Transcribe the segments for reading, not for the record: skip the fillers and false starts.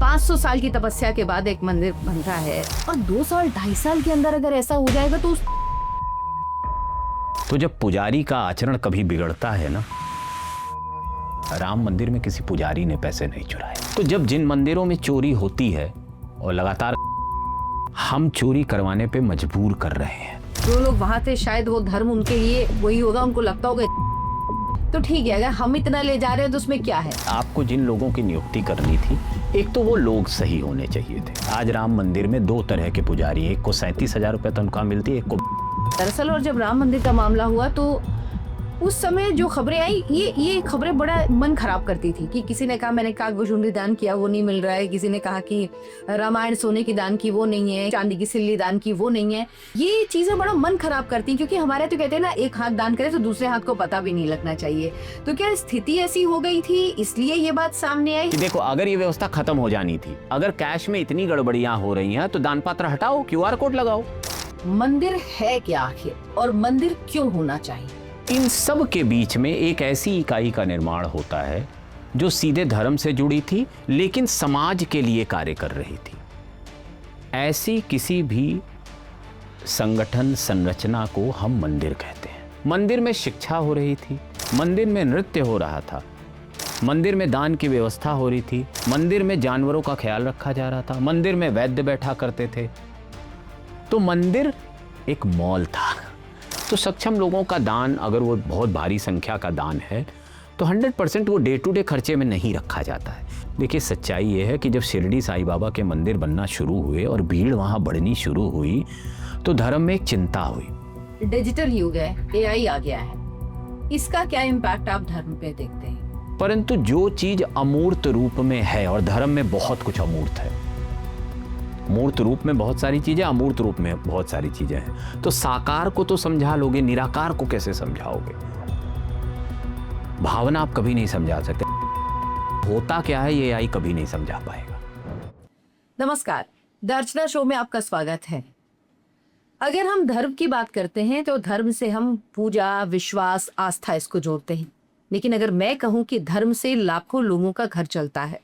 500 साल की तपस्या के बाद एक मंदिर बन रहा है और 2 साल 2.5 साल के अंदर अगर ऐसा हो जाएगा तो जब पुजारी का आचरण कभी बिगड़ता है ना, राम मंदिर में किसी पुजारी ने पैसे नहीं चुराए। तो जब जिन मंदिरों में चोरी होती है और लगातार हम चोरी करवाने पे मजबूर कर रहे हैं, जो लोग वहां थे शायद वो धर्म उनके लिए वही होगा, उनको लगता होगा तो ठीक है, अगर हम इतना ले जा रहे हैं तो उसमें क्या है। आपको जिन लोगों की नियुक्ति करनी थी, एक तो वो लोग सही होने चाहिए थे। आज राम मंदिर में 2 तरह के पुजारी, एक को 37,000 रुपए तनख्वाह मिलती है, एक को। दरअसल और जब राम मंदिर का मामला हुआ तो उस समय जो खबरें आई, ये खबरें बड़ा मन खराब करती थी कि किसी ने कहा मैंने कागभूषुंडी दान किया वो नहीं मिल रहा है, किसी ने कहा कि रामायण सोने की दान की वो नहीं है, चांदी की सिल्ली दान की वो नहीं है। ये चीजें बड़ा मन खराब करती हैं क्योंकि हमारे तो कहते हैं ना, एक हाथ दान करे तो दूसरे हाथ को पता भी नहीं लगना चाहिए। तो क्या स्थिति ऐसी हो गई थी इसलिए ये बात सामने आई? देखो, अगर ये व्यवस्था खत्म हो जानी थी, अगर कैश में इतनी गड़बड़ियां हो रही हैं तो दान पात्र हटाओ, QR कोड लगाओ। मंदिर है क्या आखिर, और मंदिर क्यों होना चाहिए? इन सब के बीच में एक ऐसी इकाई का निर्माण होता है जो सीधे धर्म से जुड़ी थी लेकिन समाज के लिए कार्य कर रही थी। ऐसी किसी भी संगठन संरचना को हम मंदिर कहते हैं। मंदिर में शिक्षा हो रही थी, मंदिर में नृत्य हो रहा था, मंदिर में दान की व्यवस्था हो रही थी, मंदिर में जानवरों का ख्याल रखा जा रहा था, मंदिर में वैद्य बैठा करते थे। तो मंदिर एक मॉल था। तो सक्षम लोगों का दान, अगर वो बहुत भारी संख्या का दान है तो 100% वो डे टू डे खर्चे में नहीं रखा जाता है। देखिए, सच्चाई ये है कि जब शिरडी साईं बाबा के मंदिर बनना शुरू हुए और भीड़ वहाँ बढ़नी शुरू हुई तो धर्म में एक चिंता हुई। डिजिटल युग है, AI आ गया है, इसका क्या इम्पैक्ट आप धर्म पे देखते हैं? परंतु जो चीज अमूर्त रूप में है, और धर्म में बहुत कुछ अमूर्त है, मूर्त रूप में बहुत सारी चीजें, अमूर्त रूप में बहुत सारी चीजें हैं। तो साकार को तो समझा लोगे, निराकार को कैसे समझाओगे? भावना आप कभी नहीं समझा सकते। होता क्या है ये AI कभी नहीं समझा पाएगा। नमस्कार, द अर्चना शो में आपका स्वागत है। अगर हम धर्म की बात करते हैं तो धर्म से हम पूजा, विश्वास, आस्था इसको जोड़ते हैं। लेकिन अगर मैं कहूं कि धर्म से लाखों लोगों का घर चलता है,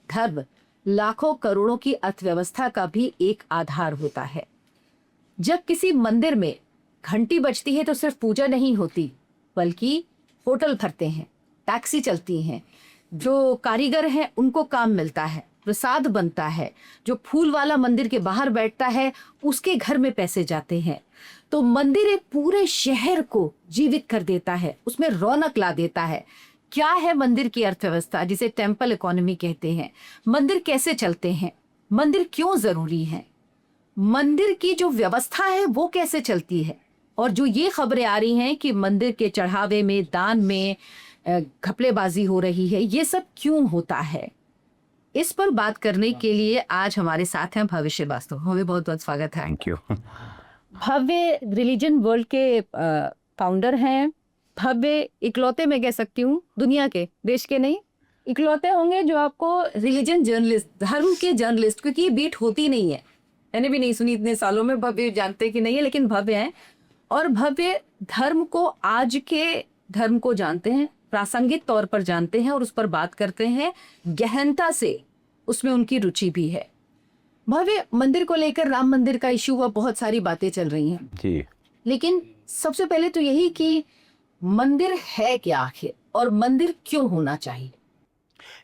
धर्म लाखों करोड़ों की अर्थव्यवस्था का भी एक आधार होता है। जब किसी मंदिर में घंटी बजती है तो सिर्फ पूजा नहीं होती, बल्कि होटल भरते हैं, टैक्सी चलती हैं, जो कारीगर हैं उनको काम मिलता है, प्रसाद बनता है, जो फूल वाला मंदिर के बाहर बैठता है उसके घर में पैसे जाते हैं। तो मंदिर एक पूरे शहर को जीवित कर देता है, उसमें रौनक ला देता है। क्या है मंदिर की अर्थव्यवस्था, जिसे टेम्पल इकोनॉमी कहते हैं? मंदिर कैसे चलते हैं? मंदिर क्यों जरूरी है? मंदिर की जो व्यवस्था है वो कैसे चलती है? और जो ये खबरें आ रही हैं कि मंदिर के चढ़ावे में, दान में घपलेबाजी हो रही है, ये सब क्यों होता है? इस पर बात करने के लिए आज हमारे साथ हैं भव्य श्रीवास्तव। हमें बहुत बहुत स्वागत है। Thank you. Bhavya religion world के फाउंडर हैं। भव्य इकलौते मैं कह सकती हूँ दुनिया के, देश के नहीं, इकलौते होंगे जो आपको रिलीजन जर्नलिस्ट, धर्म के जर्नलिस्ट, क्योंकि ये बीट होती नहीं है, मैंने भी नहीं सुनी इतने सालों में, भव्य जानते कि नहीं है, लेकिन भव्य हैं। और भव्य धर्म को, आज के धर्म को जानते हैं, प्रासंगिक तौर पर जानते हैं और उस पर बात करते हैं गहनता से, उसमें उनकी रुचि भी है। भव्य, मंदिर को लेकर, राम मंदिर का इश्यू हुआ, बहुत सारी बातें चल रही हैं जी, लेकिन सबसे पहले तो यही कि मंदिर है क्या आखिर, और मंदिर क्यों होना चाहिए?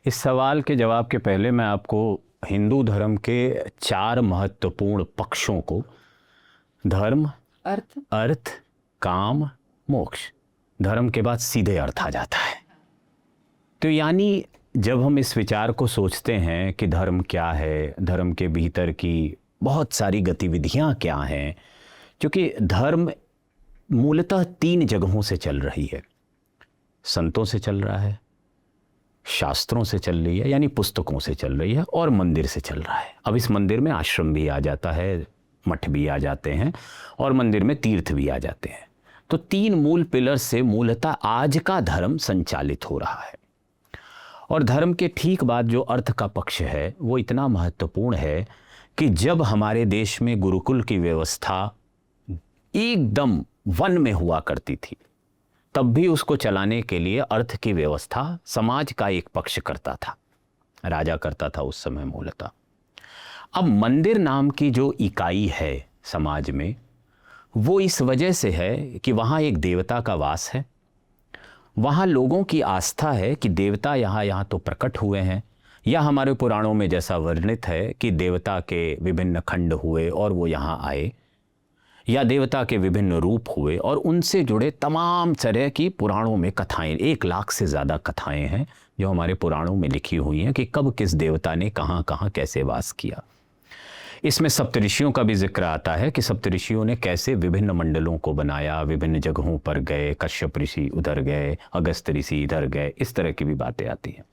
इस सवाल के जवाब के पहले मैं आपको हिंदू धर्म के 4 महत्वपूर्ण पक्षों को, धर्म, अर्थ, काम, मोक्ष, धर्म के बाद सीधे अर्थ आ जाता है। तो यानी जब हम इस विचार को सोचते हैं कि धर्म क्या है, धर्म के भीतर की बहुत सारी गतिविधियां क्या हैं, क्योंकि धर्म मूलतः 3 जगहों से चल रही है। संतों से चल रहा है, शास्त्रों से चल रही है, यानी पुस्तकों से चल रही है, और मंदिर से चल रहा है। अब इस मंदिर में आश्रम भी आ जाता है, मठ भी आ जाते हैं, और मंदिर में तीर्थ भी आ जाते हैं। तो 3 मूल पिलर से मूलतः आज का धर्म संचालित हो रहा है। और धर्म के ठीक बाद जो अर्थ का पक्ष है वो इतना महत्वपूर्ण है कि जब हमारे देश में गुरुकुल की व्यवस्था एकदम वन में हुआ करती थी, तब भी उसको चलाने के लिए अर्थ की व्यवस्था समाज का एक पक्ष करता था। राजा करता था उस समय मूलतः। अब मंदिर नाम की जो इकाई है समाज में, वो इस वजह से है कि वहाँ एक देवता का वास है। वहाँ लोगों की आस्था है कि देवता यहाँ तो प्रकट हुए हैं, या हमारे पुराणों में जैसा वर्णित है कि देवता के विभिन्न खंड हुए और वो यहाँ आए, या देवता के विभिन्न रूप हुए, और उनसे जुड़े तमाम तरह की पुराणों में कथाएं, 1 लाख से ज़्यादा कथाएं हैं जो हमारे पुराणों में लिखी हुई हैं कि कब किस देवता ने कहाँ कहाँ कैसे वास किया। इसमें सप्तऋषियों का भी जिक्र आता है कि सप्तऋषियों ने कैसे विभिन्न मंडलों को बनाया, विभिन्न जगहों पर गए, कश्यप ऋषि उधर गए, अगस्त ऋषि इधर गए, इस तरह की भी बातें आती हैं।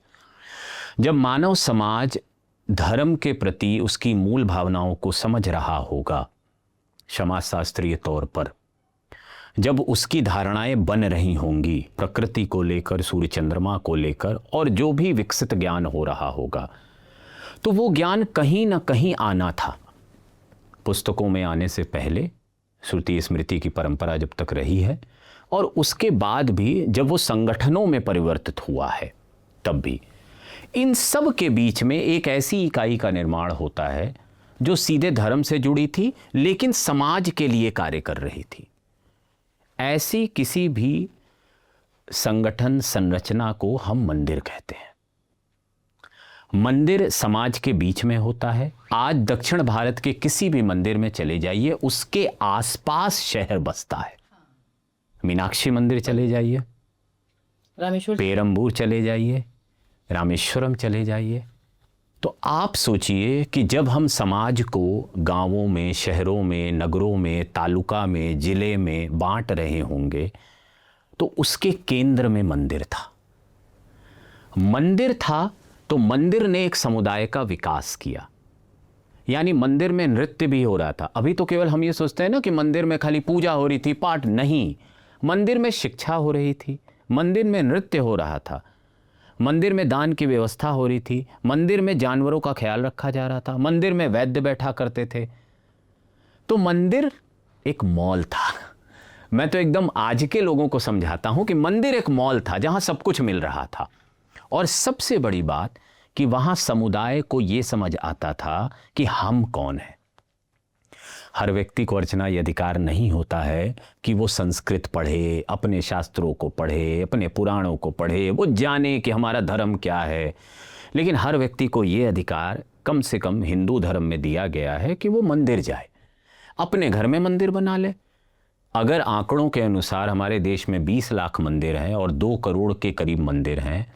जब मानव समाज धर्म के प्रति उसकी मूल भावनाओं को समझ रहा होगा, समाजशास्त्रीय तौर पर जब उसकी धारणाएं बन रही होंगी प्रकृति को लेकर, सूर्य चंद्रमा को लेकर, और जो भी विकसित ज्ञान हो रहा होगा, तो वो ज्ञान कहीं ना कहीं आना था। पुस्तकों में आने से पहले श्रुति स्मृति की परंपरा जब तक रही है, और उसके बाद भी जब वो संगठनों में परिवर्तित हुआ है, तब भी इन सब के बीच में एक ऐसी इकाई का निर्माण होता है जो सीधे धर्म से जुड़ी थी लेकिन समाज के लिए कार्य कर रही थी। ऐसी किसी भी संगठन संरचना को हम मंदिर कहते हैं। मंदिर समाज के बीच में होता है। आज दक्षिण भारत के किसी भी मंदिर में चले जाइए, उसके आसपास शहर बसता है। मीनाक्षी मंदिर चले जाइए, रामेश्वर, पेरंबूर चले जाइए, रामेश्वरम चले जाइए। तो आप सोचिए कि जब हम समाज को गांवों में, शहरों में, नगरों में, तालुका में, जिले में बांट रहे होंगे, तो उसके केंद्र में मंदिर था। मंदिर था तो मंदिर ने एक समुदाय का विकास किया, यानी मंदिर में नृत्य भी हो रहा था। अभी तो केवल हम ये सोचते हैं ना कि मंदिर में खाली पूजा हो रही थी, पाठ नहीं। मंदिर में शिक्षा हो रही थी, मंदिर में नृत्य हो रहा था, मंदिर में दान की व्यवस्था हो रही थी, मंदिर में जानवरों का ख्याल रखा जा रहा था, मंदिर में वैद्य बैठा करते थे। तो मंदिर एक मॉल था। मैं तो एकदम आज के लोगों को समझाता हूं कि मंदिर एक मॉल था जहां सब कुछ मिल रहा था। और सबसे बड़ी बात कि वहां समुदाय को यह समझ आता था कि हम कौन हैं। हर व्यक्ति को अर्चना ये अधिकार नहीं होता है कि वो संस्कृत पढ़े, अपने शास्त्रों को पढ़े, अपने पुराणों को पढ़े, वो जाने कि हमारा धर्म क्या है। लेकिन हर व्यक्ति को ये अधिकार कम से कम हिंदू धर्म में दिया गया है कि वो मंदिर जाए, अपने घर में मंदिर बना ले। अगर आंकड़ों के अनुसार हमारे देश में 20 लाख मंदिर हैं और 2 करोड़ के करीब मंदिर हैं,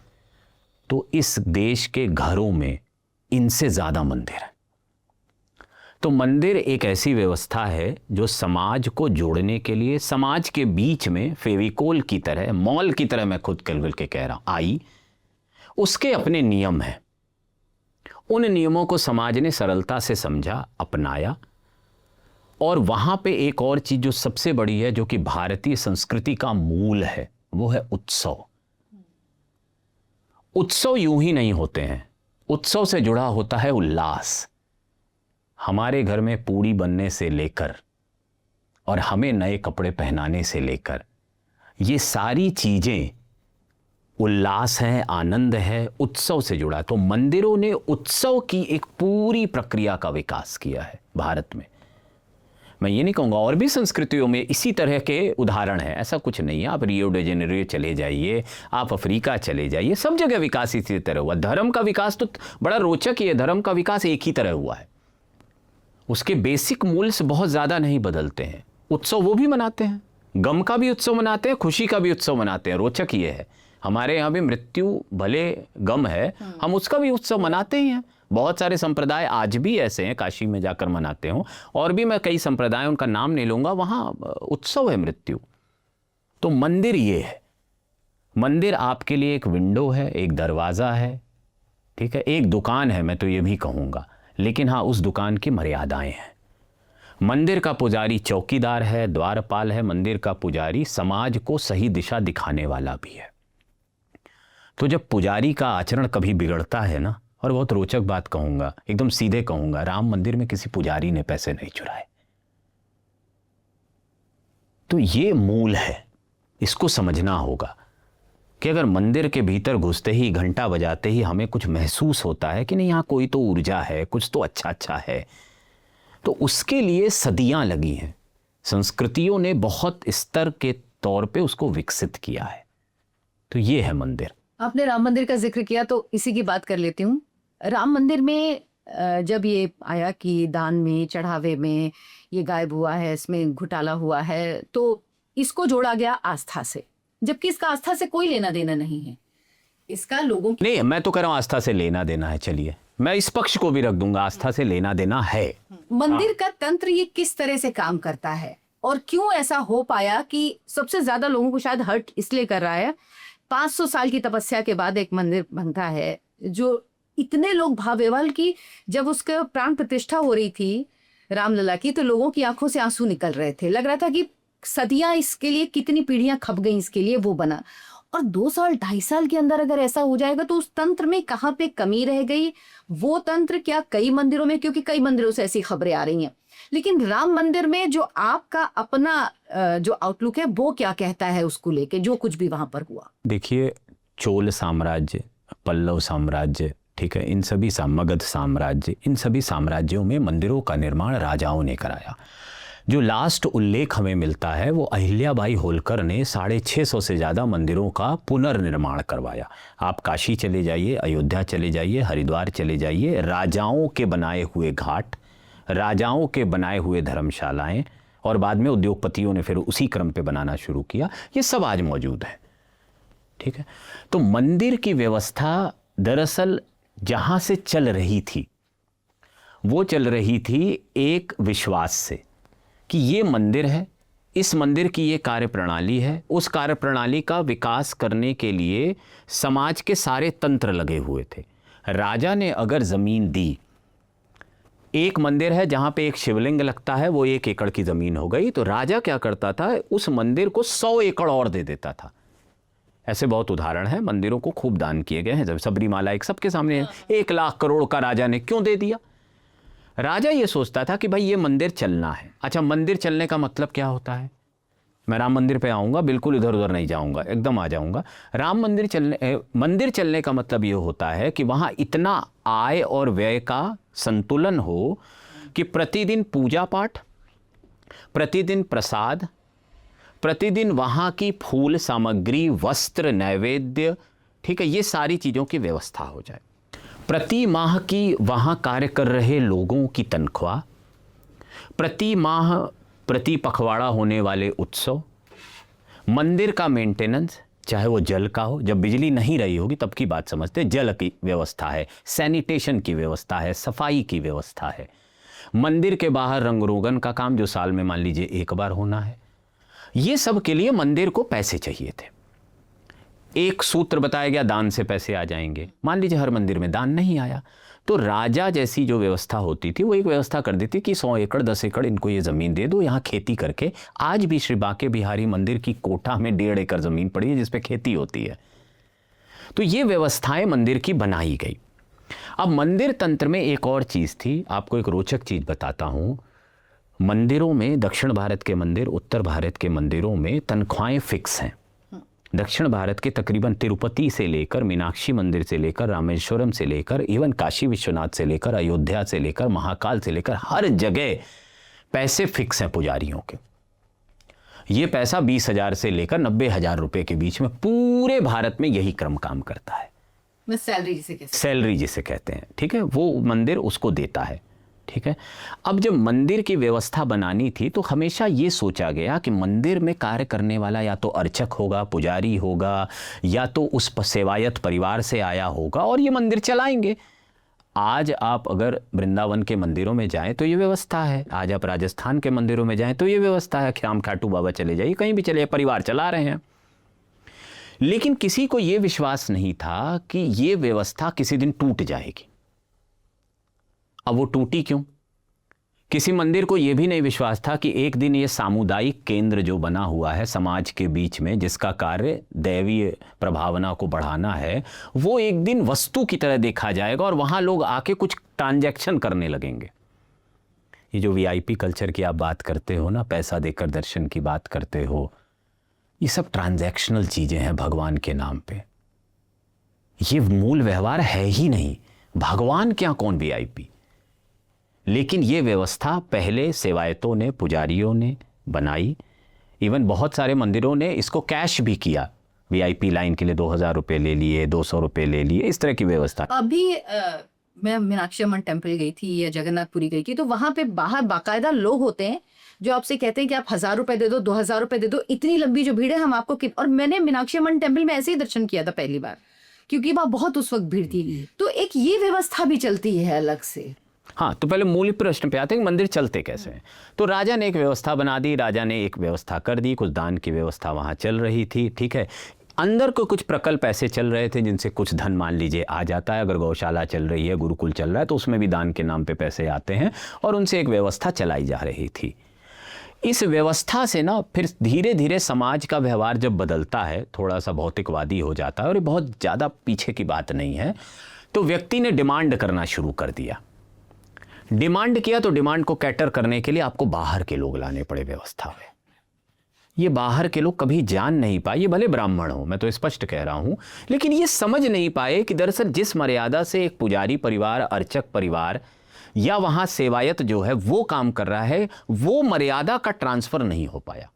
तो इस देश के घरों में इनसे ज़्यादा मंदिर हैं। तो मंदिर एक ऐसी व्यवस्था है जो समाज को जोड़ने के लिए, समाज के बीच में फेविकोल की तरह, मॉल की तरह, मैं खुद कल के कह रहा हूं, आई। उसके अपने नियम हैं। उन नियमों को समाज ने सरलता से समझा, अपनाया। और वहां पे एक और चीज जो सबसे बड़ी है, जो कि भारतीय संस्कृति का मूल है, वो है उत्सव। उत्सव यूं ही नहीं होते हैं, उत्सव से जुड़ा होता है उल्लास। हमारे घर में पूड़ी बनने से लेकर और हमें नए कपड़े पहनाने से लेकर, ये सारी चीजें उल्लास है, आनंद है, उत्सव से जुड़ा। तो मंदिरों ने उत्सव की एक पूरी प्रक्रिया का विकास किया है भारत में। मैं ये नहीं कहूँगा, और भी संस्कृतियों में इसी तरह के उदाहरण हैं, ऐसा कुछ नहीं है। आप रियो डे जेनेरियो चले जाइए, आप अफ्रीका चले जाइए, सब जगह विकास इसी तरह हुआ। धर्म का विकास तो बड़ा रोचक ही है। धर्म का विकास एक ही तरह हुआ है, उसके बेसिक मूल्य से बहुत ज़्यादा नहीं बदलते हैं। उत्सव वो भी मनाते हैं, गम का भी उत्सव मनाते हैं, खुशी का भी उत्सव मनाते हैं। रोचक ये है, हमारे यहाँ भी मृत्यु भले गम है, हम उसका भी उत्सव मनाते ही हैं। बहुत सारे संप्रदाय आज भी ऐसे हैं, काशी में जाकर मनाते हो, और भी मैं कई संप्रदाय, उनका नाम नहीं लूँगा, वहाँ उत्सव है मृत्यु। तो मंदिर ये है, मंदिर आपके लिए एक विंडो है, एक दरवाज़ा है, ठीक है, एक दुकान है, मैं तो ये भी कहूँगा। लेकिन हाँ, उस दुकान की मर्यादाएं हैं। मंदिर का पुजारी चौकीदार है, द्वारपाल है। मंदिर का पुजारी समाज को सही दिशा दिखाने वाला भी है। तो जब पुजारी का आचरण कभी बिगड़ता है ना, और बहुत रोचक बात कहूंगा, एकदम सीधे कहूंगा, राम मंदिर में किसी पुजारी ने पैसे नहीं चुराए। तो ये मूल है, इसको समझना होगा कि अगर मंदिर के भीतर घुसते ही, घंटा बजाते ही हमें कुछ महसूस होता है कि नहीं यहाँ कोई तो ऊर्जा है, कुछ तो अच्छा अच्छा है, तो उसके लिए सदियां लगी हैं। संस्कृतियों ने बहुत स्तर के तौर पे उसको विकसित किया है। तो ये है मंदिर। आपने राम मंदिर का जिक्र किया तो इसी की बात कर लेती हूँ। राम मंदिर में जब ये आया कि दान में, चढ़ावे में ये गायब हुआ है, इसमें घोटाला हुआ है, तो इसको जोड़ा गया आस्था से, जबकि इसका आस्था से कोई लेना देना नहीं है। इसका लोगों की नहीं, मैं तो कह रहा हूँ आस्था से लेना देना है। चलिए मैं इस पक्ष को भी रख दूंगा, आस्था से लेना देना है। मंदिर का तंत्र ये किस तरह से काम करता है और क्यों ऐसा हो पाया कि सबसे ज्यादा लोगों को शायद हर्ट इसलिए कर रहा है। 500 साल की तपस्या के बाद एक मंदिर बनता है जो इतने लोग भावेवाल की, जब उसका प्राण प्रतिष्ठा हो रही थी रामलला की, तो लोगों की आंखों से आंसू निकल रहे थे। लग रहा था कि सदियां इसके लिए, कितनी पीढ़ियां खप गई इसके लिए, वो बना। और 2 साल 2.5 साल के अंदर अगर ऐसा हो जाएगा तो उस तंत्र में कहाँ पे कमी रह गई। वो तंत्र क्या कई मंदिरों में, क्योंकि कई मंदिरों से ऐसी खबरें आ रही हैं, लेकिन राम मंदिर में जो आपका अपना जो आउटलुक है वो क्या कहता है उसको लेके, जो कुछ भी वहां पर हुआ। देखिए, चोल साम्राज्य, पल्लव साम्राज्य, ठीक है, इन सभी मगध साम्राज्य, इन सभी साम्राज्यों में मंदिरों का निर्माण राजाओं ने कराया। जो लास्ट उल्लेख हमें मिलता है वो अहिल्याबाई होलकर ने 650 से ज़्यादा मंदिरों का पुनर्निर्माण करवाया। आप काशी चले जाइए, अयोध्या चले जाइए, हरिद्वार चले जाइए, राजाओं के बनाए हुए घाट, राजाओं के बनाए हुए धर्मशालाएं, और बाद में उद्योगपतियों ने फिर उसी क्रम पे बनाना शुरू किया। ये सब आज मौजूद है। ठीक है, तो मंदिर की व्यवस्था दरअसल जहाँ से चल रही थी वो चल रही थी एक विश्वास से कि ये मंदिर है, इस मंदिर की ये कार्यप्रणाली है, उस कार्यप्रणाली का विकास करने के लिए समाज के सारे तंत्र लगे हुए थे। राजा ने अगर ज़मीन दी, एक मंदिर है जहाँ पे एक शिवलिंग लगता है, वो 1 एकड़ की ज़मीन हो गई, तो राजा क्या करता था, उस मंदिर को 100 एकड़ और दे देता था। ऐसे बहुत उदाहरण हैं, मंदिरों को खूब दान किए गए हैं। जब सबरीमाला एक सबके सामने है, 1 लाख करोड़ का राजा ने क्यों दे दिया। राजा ये सोचता था कि भाई ये मंदिर चलना है। अच्छा, मंदिर चलने का मतलब क्या होता है? मैं राम मंदिर पे आऊँगा, बिल्कुल इधर उधर नहीं जाऊँगा, एकदम आ जाऊँगा। मंदिर चलने का मतलब ये होता है कि वहाँ इतना आय और व्यय का संतुलन हो कि प्रतिदिन पूजा पाठ, प्रतिदिन प्रसाद, प्रतिदिन वहाँ की फूल सामग्री, वस्त्र, नैवेद्य, ठीक है, ये सारी चीज़ों की व्यवस्था हो जाए। प्रति माह की वहाँ कार्य कर रहे लोगों की तनख्वाह, प्रति माह प्रति पखवाड़ा होने वाले उत्सव, मंदिर का मेंटेनेंस, चाहे वो जल का हो, जब बिजली नहीं रही होगी तब की बात समझते, जल की व्यवस्था है, सैनिटेशन की व्यवस्था है, सफाई की व्यवस्था है, मंदिर के बाहर रंग रोगन का काम जो साल में मान लीजिए 1 बार होना है। ये सब के लिए मंदिर को पैसे चाहिए थे। एक सूत्र बताया गया, दान से पैसे आ जाएंगे। मान लीजिए हर मंदिर में दान नहीं आया, तो राजा जैसी जो व्यवस्था होती थी वो एक व्यवस्था कर देती कि 100 एकड़ 10 एकड़ इनको ये ज़मीन दे दो, यहाँ खेती करके। आज भी श्री बांके बिहारी मंदिर की कोठा में 1.5 एकड़ ज़मीन पड़ी है जिसपे खेती होती है। तो ये व्यवस्थाएं मंदिर की बनाई गई। अब मंदिर तंत्र में एक और चीज़ थी, आपको एक रोचक चीज़ बताता हूँ। मंदिरों में, दक्षिण भारत के मंदिर, उत्तर भारत के मंदिरों में तनख्वाहें फिक्स हैं। दक्षिण भारत के तकरीबन तिरुपति से लेकर, मीनाक्षी मंदिर से लेकर, रामेश्वरम से लेकर, इवन काशी विश्वनाथ से लेकर, अयोध्या से लेकर, महाकाल से लेकर, हर जगह पैसे फिक्स हैं पुजारियों के। ये पैसा 20,000 से लेकर 90,000 रुपए के बीच में पूरे भारत में यही क्रम काम करता है। सैलरी जिसे कहते हैं, ठीक है, वो मंदिर उसको देता है। ठीक है, अब जब मंदिर की व्यवस्था बनानी थी तो हमेशा ये सोचा गया कि मंदिर में कार्य करने वाला या तो अर्चक होगा, पुजारी होगा, या तो उस सेवायत परिवार से आया होगा और ये मंदिर चलाएंगे। आज आप अगर वृंदावन के मंदिरों में जाएं तो ये व्यवस्था है, आज आप राजस्थान के मंदिरों में जाएं तो ये व्यवस्था है, श्याम खाटू बाबा चले जाइए, कहीं भी चले, परिवार चला रहे हैं। लेकिन किसी को ये विश्वास नहीं था कि ये व्यवस्था किसी दिन टूट जाएगी। अब वो टूटी क्यों? किसी मंदिर को यह भी नहीं विश्वास था कि एक दिन ये सामुदायिक केंद्र जो बना हुआ है समाज के बीच में, जिसका कार्य दैवीय प्रभावना को बढ़ाना है, वो एक दिन वस्तु की तरह देखा जाएगा और वहां लोग आके कुछ ट्रांजैक्शन करने लगेंगे। ये जो वीआईपी कल्चर की आप बात करते हो ना, पैसा देकर दर्शन की बात करते हो, ये सब ट्रांजैक्शनल चीजें हैं भगवान के नाम पे। ये मूल व्यवहार है ही नहीं। भगवान क्या, कौन वीआईपी। लेकिन ये व्यवस्था पहले सेवायतों ने, पुजारियों ने बनाई। इवन बहुत सारे मंदिरों ने इसको कैश भी किया। वीआईपी लाइन के लिए 2000 रुपये ले लिए, 200 रुपये ले लिए, इस तरह की व्यवस्था। अभी मैं मीनाक्षी अम्मन टेम्पल गई थी या जगन्नाथपुरी गई थी, तो वहां पे बाहर बाकायदा लोग होते हैं जो आपसे कहते हैं कि आप 1000 रुपए दे दो, 2000 रुपए दे दो, इतनी लंबी जो भीड़ है हम आपको और मैंने मीनाक्षी अम्मन टेम्पल में ऐसे ही दर्शन किया था पहली बार, क्योंकि वहां बहुत उस वक्त भीड़ थी। तो एक ये व्यवस्था भी चलती है अलग से। हाँ, तो पहले मूल प्रश्न पे आते हैं कि मंदिर चलते कैसे हैं। तो राजा ने एक व्यवस्था बना दी, राजा ने एक व्यवस्था कर दी, कुछ दान की व्यवस्था वहाँ चल रही थी, ठीक है। अंदर को कुछ प्रकल्प ऐसे चल रहे थे जिनसे कुछ धन मान लीजिए आ जाता है। अगर गौशाला चल रही है, गुरुकुल चल रहा है, तो उसमें भी दान के नाम पे पैसे आते हैं और उनसे एक व्यवस्था चलाई जा रही थी। इस व्यवस्था से ना फिर धीरे धीरे समाज का व्यवहार जब बदलता है, थोड़ा सा भौतिकवादी हो जाता है, और ये बहुत ज़्यादा पीछे की बात नहीं है, तो व्यक्ति ने डिमांड करना शुरू कर दिया। डिमांड किया तो डिमांड को कैटर करने के लिए आपको बाहर के लोग लाने पड़े व्यवस्था में। ये बाहर के लोग कभी जान नहीं पाए, ये भले ब्राह्मण हो, मैं तो स्पष्ट कह रहा हूं, लेकिन ये समझ नहीं पाए कि दरअसल जिस मर्यादा से एक पुजारी परिवार, अर्चक परिवार या वहां सेवायत जो है वो काम कर रहा है, वो मर्यादा का ट्रांसफर नहीं हो पाया।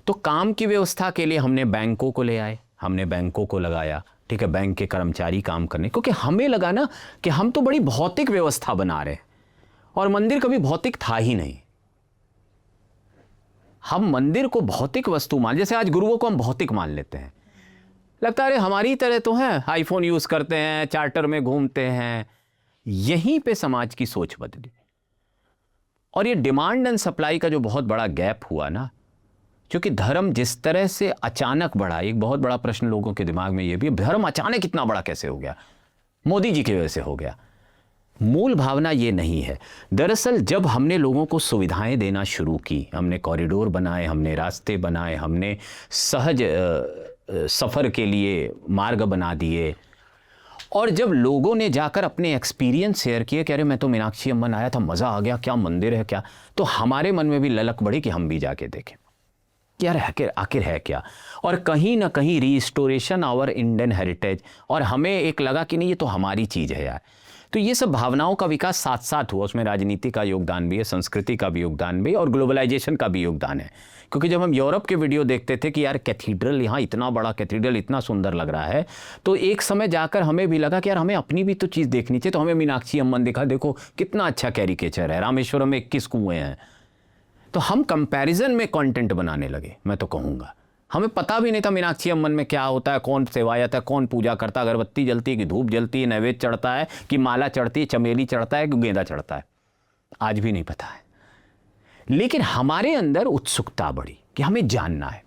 तो काम की व्यवस्था के लिए हमने बैंकों को ले आए, हमने बैंकों को लगाया, ठीक है, बैंक के कर्मचारी काम करने, क्योंकि हमें लगा ना कि हम तो बड़ी भौतिक व्यवस्था बना रहे हैं और मंदिर कभी भौतिक था ही नहीं। हम मंदिर को भौतिक वस्तु मान, जैसे आज गुरुओं को हम भौतिक मान लेते हैं, लगता है हमारी तरह तो हैं, आईफोन यूज करते हैं, चार्टर में घूमते हैं। यहीं पे समाज की सोच बदली और ये डिमांड एंड सप्लाई का जो बहुत बड़ा गैप हुआ ना, क्योंकि धर्म जिस तरह से अचानक बढ़ा, एक बहुत बड़ा प्रश्न लोगों के दिमाग में ये भी, धर्म अचानक इतना बड़ा कैसे हो गया, मोदी जी की वजह से हो गया। मूल भावना ये नहीं है। दरअसल जब हमने लोगों को सुविधाएं देना शुरू की, हमने कॉरिडोर बनाए, हमने रास्ते बनाए, हमने सहज सफ़र के लिए मार्ग बना दिए, और जब लोगों ने जाकर अपने एक्सपीरियंस शेयर किए कि अरे मैं तो मीनाक्षी अम्मन आया था, मज़ा आ गया, क्या मंदिर है क्या, तो हमारे मन में भी ललक बढ़ी कि हम भी जाके देखें कि यार आखिर है क्या। और कहीं ना कहीं रीस्टोरेशन आवर इंडियन हेरिटेज, और हमें एक लगा कि नहीं ये तो हमारी चीज़ है यार। तो ये सब भावनाओं का विकास साथ साथ हुआ, उसमें राजनीति का योगदान भी है, संस्कृति का भी योगदान भी है और ग्लोबलाइजेशन का भी योगदान है। क्योंकि जब हम यूरोप के वीडियो देखते थे कि यार कैथीड्रल, यहाँ इतना बड़ा कैथीड्रल इतना सुंदर लग रहा है, तो एक समय जाकर हमें भी लगा कि यार हमें अपनी भी तो चीज़ देखनी चाहिए। तो हमें मीनाक्षी अम्मन दिखा, देखो कितना अच्छा कैरिकेचर है, रामेश्वरम में 21 कुएँ हैं। तो हम कंपैरिजन में कंटेंट बनाने लगे, मैं तो कहूँगा। हमें पता भी नहीं था मीनाक्षी अम्मन में क्या होता है, कौन सेवायत है, कौन पूजा करता है, अगरबत्ती जलती है कि धूप जलती है, नैवेद्य चढ़ता है कि माला चढ़ती है, चमेली चढ़ता है कि गेंदा चढ़ता है, आज भी नहीं पता है। लेकिन हमारे अंदर उत्सुकता बढ़ी कि हमें जानना है।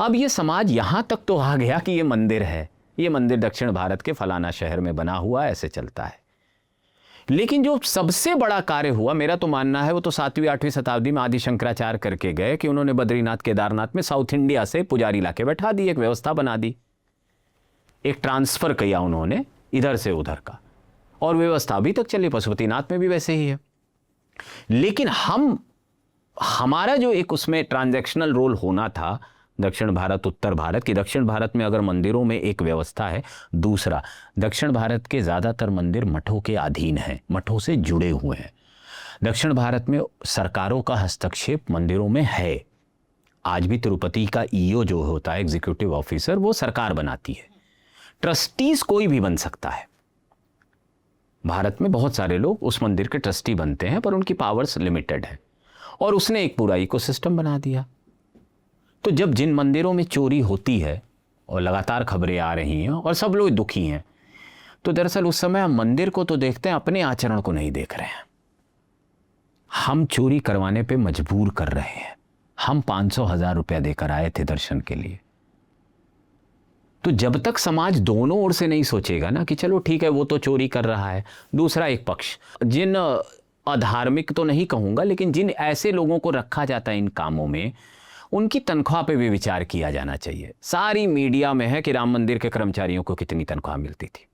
अब ये समाज यहाँ तक तो आ गया कि ये मंदिर है, ये मंदिर दक्षिण भारत के फलाना शहर में बना हुआ है, ऐसे चलता है। लेकिन जो सबसे बड़ा कार्य हुआ, मेरा तो मानना है, वो तो 7वीं 8वीं शताब्दी में आदि शंकराचार्य करके गए कि उन्होंने बद्रीनाथ केदारनाथ में साउथ इंडिया से पुजारी लाके बैठा दी, एक व्यवस्था बना दी, एक ट्रांसफर किया उन्होंने इधर से उधर का, और व्यवस्था अभी तक चली। पशुपतिनाथ में भी वैसे ही है। लेकिन हमारा जो एक उसमें ट्रांजैक्शनल रोल होना था, दक्षिण भारत उत्तर भारत की, दक्षिण भारत में अगर मंदिरों में एक व्यवस्था है, दूसरा दक्षिण भारत के ज़्यादातर मंदिर मठों के अधीन हैं, मठों से जुड़े हुए हैं। दक्षिण भारत में सरकारों का हस्तक्षेप मंदिरों में है। आज भी तिरुपति का ईओ जो होता है, एग्जीक्यूटिव ऑफिसर, वो सरकार बनाती है। ट्रस्टीज कोई भी बन सकता है। भारत में बहुत सारे लोग उस मंदिर के ट्रस्टी बनते हैं, पर उनकी पावर्स लिमिटेड है, और उसने एक पूरा इकोसिस्टम बना दिया। तो जब जिन मंदिरों में चोरी होती है और लगातार खबरें आ रही हैं और सब लोग दुखी हैं, तो दरअसल उस समय हम मंदिर को तो देखते हैं, अपने आचरण को नहीं देख रहे हैं। हम चोरी करवाने पे मजबूर कर रहे हैं। हम 500,000 रुपया देकर आए थे दर्शन के लिए। तो जब तक समाज दोनों ओर से नहीं सोचेगा ना कि चलो ठीक है वो तो चोरी कर रहा है, दूसरा एक पक्ष, जिन अधार्मिक तो नहीं कहूँगा, लेकिन जिन ऐसे लोगों को रखा जाता है इन कामों में, उनकी तनख्वाह पे भी विचार किया जाना चाहिए। सारी मीडिया में है कि राम मंदिर के कर्मचारियों को कितनी तनख्वाह मिलती थी।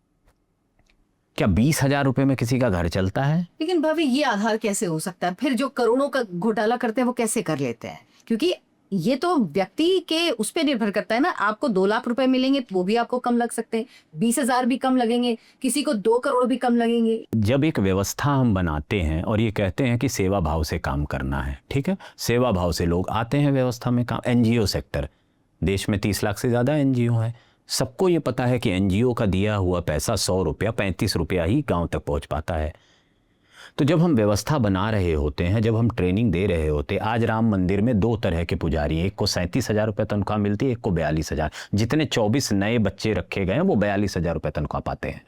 क्या 20,000 रुपए में किसी का घर चलता है? लेकिन भाभी ये आधार कैसे हो सकता है? फिर जो करोड़ों का घोटाला करते हैं वो कैसे कर लेते हैं? क्योंकि ये तो व्यक्ति के उस पर निर्भर करता है ना। आपको 2 लाख रुपए मिलेंगे तो वो भी आपको कम लग सकते हैं, 20,000 भी कम लगेंगे, किसी को 2 करोड़ भी कम लगेंगे। जब एक व्यवस्था हम बनाते हैं और ये कहते हैं कि सेवा भाव से काम करना है, ठीक है, सेवा भाव से लोग आते हैं व्यवस्था में काम। एनजीओ सेक्टर, देश में 30 लाख से ज़्यादा एनजीओ हैं। सबको ये पता है कि एनजीओ का दिया हुआ पैसा 100 रुपया 35 रुपया ही गांव तक पहुंच पाता है। तो जब हम व्यवस्था बना रहे होते हैं, जब हम ट्रेनिंग दे रहे होते हैं, आज राम मंदिर में 2 तरह के पुजारी हैं, एक को 37,000 रुपये तनख्वाह मिलती है, एक को 42,000। जितने 24 नए बच्चे रखे गए हैं वो 42,000 रुपये तनख्वाह पाते हैं।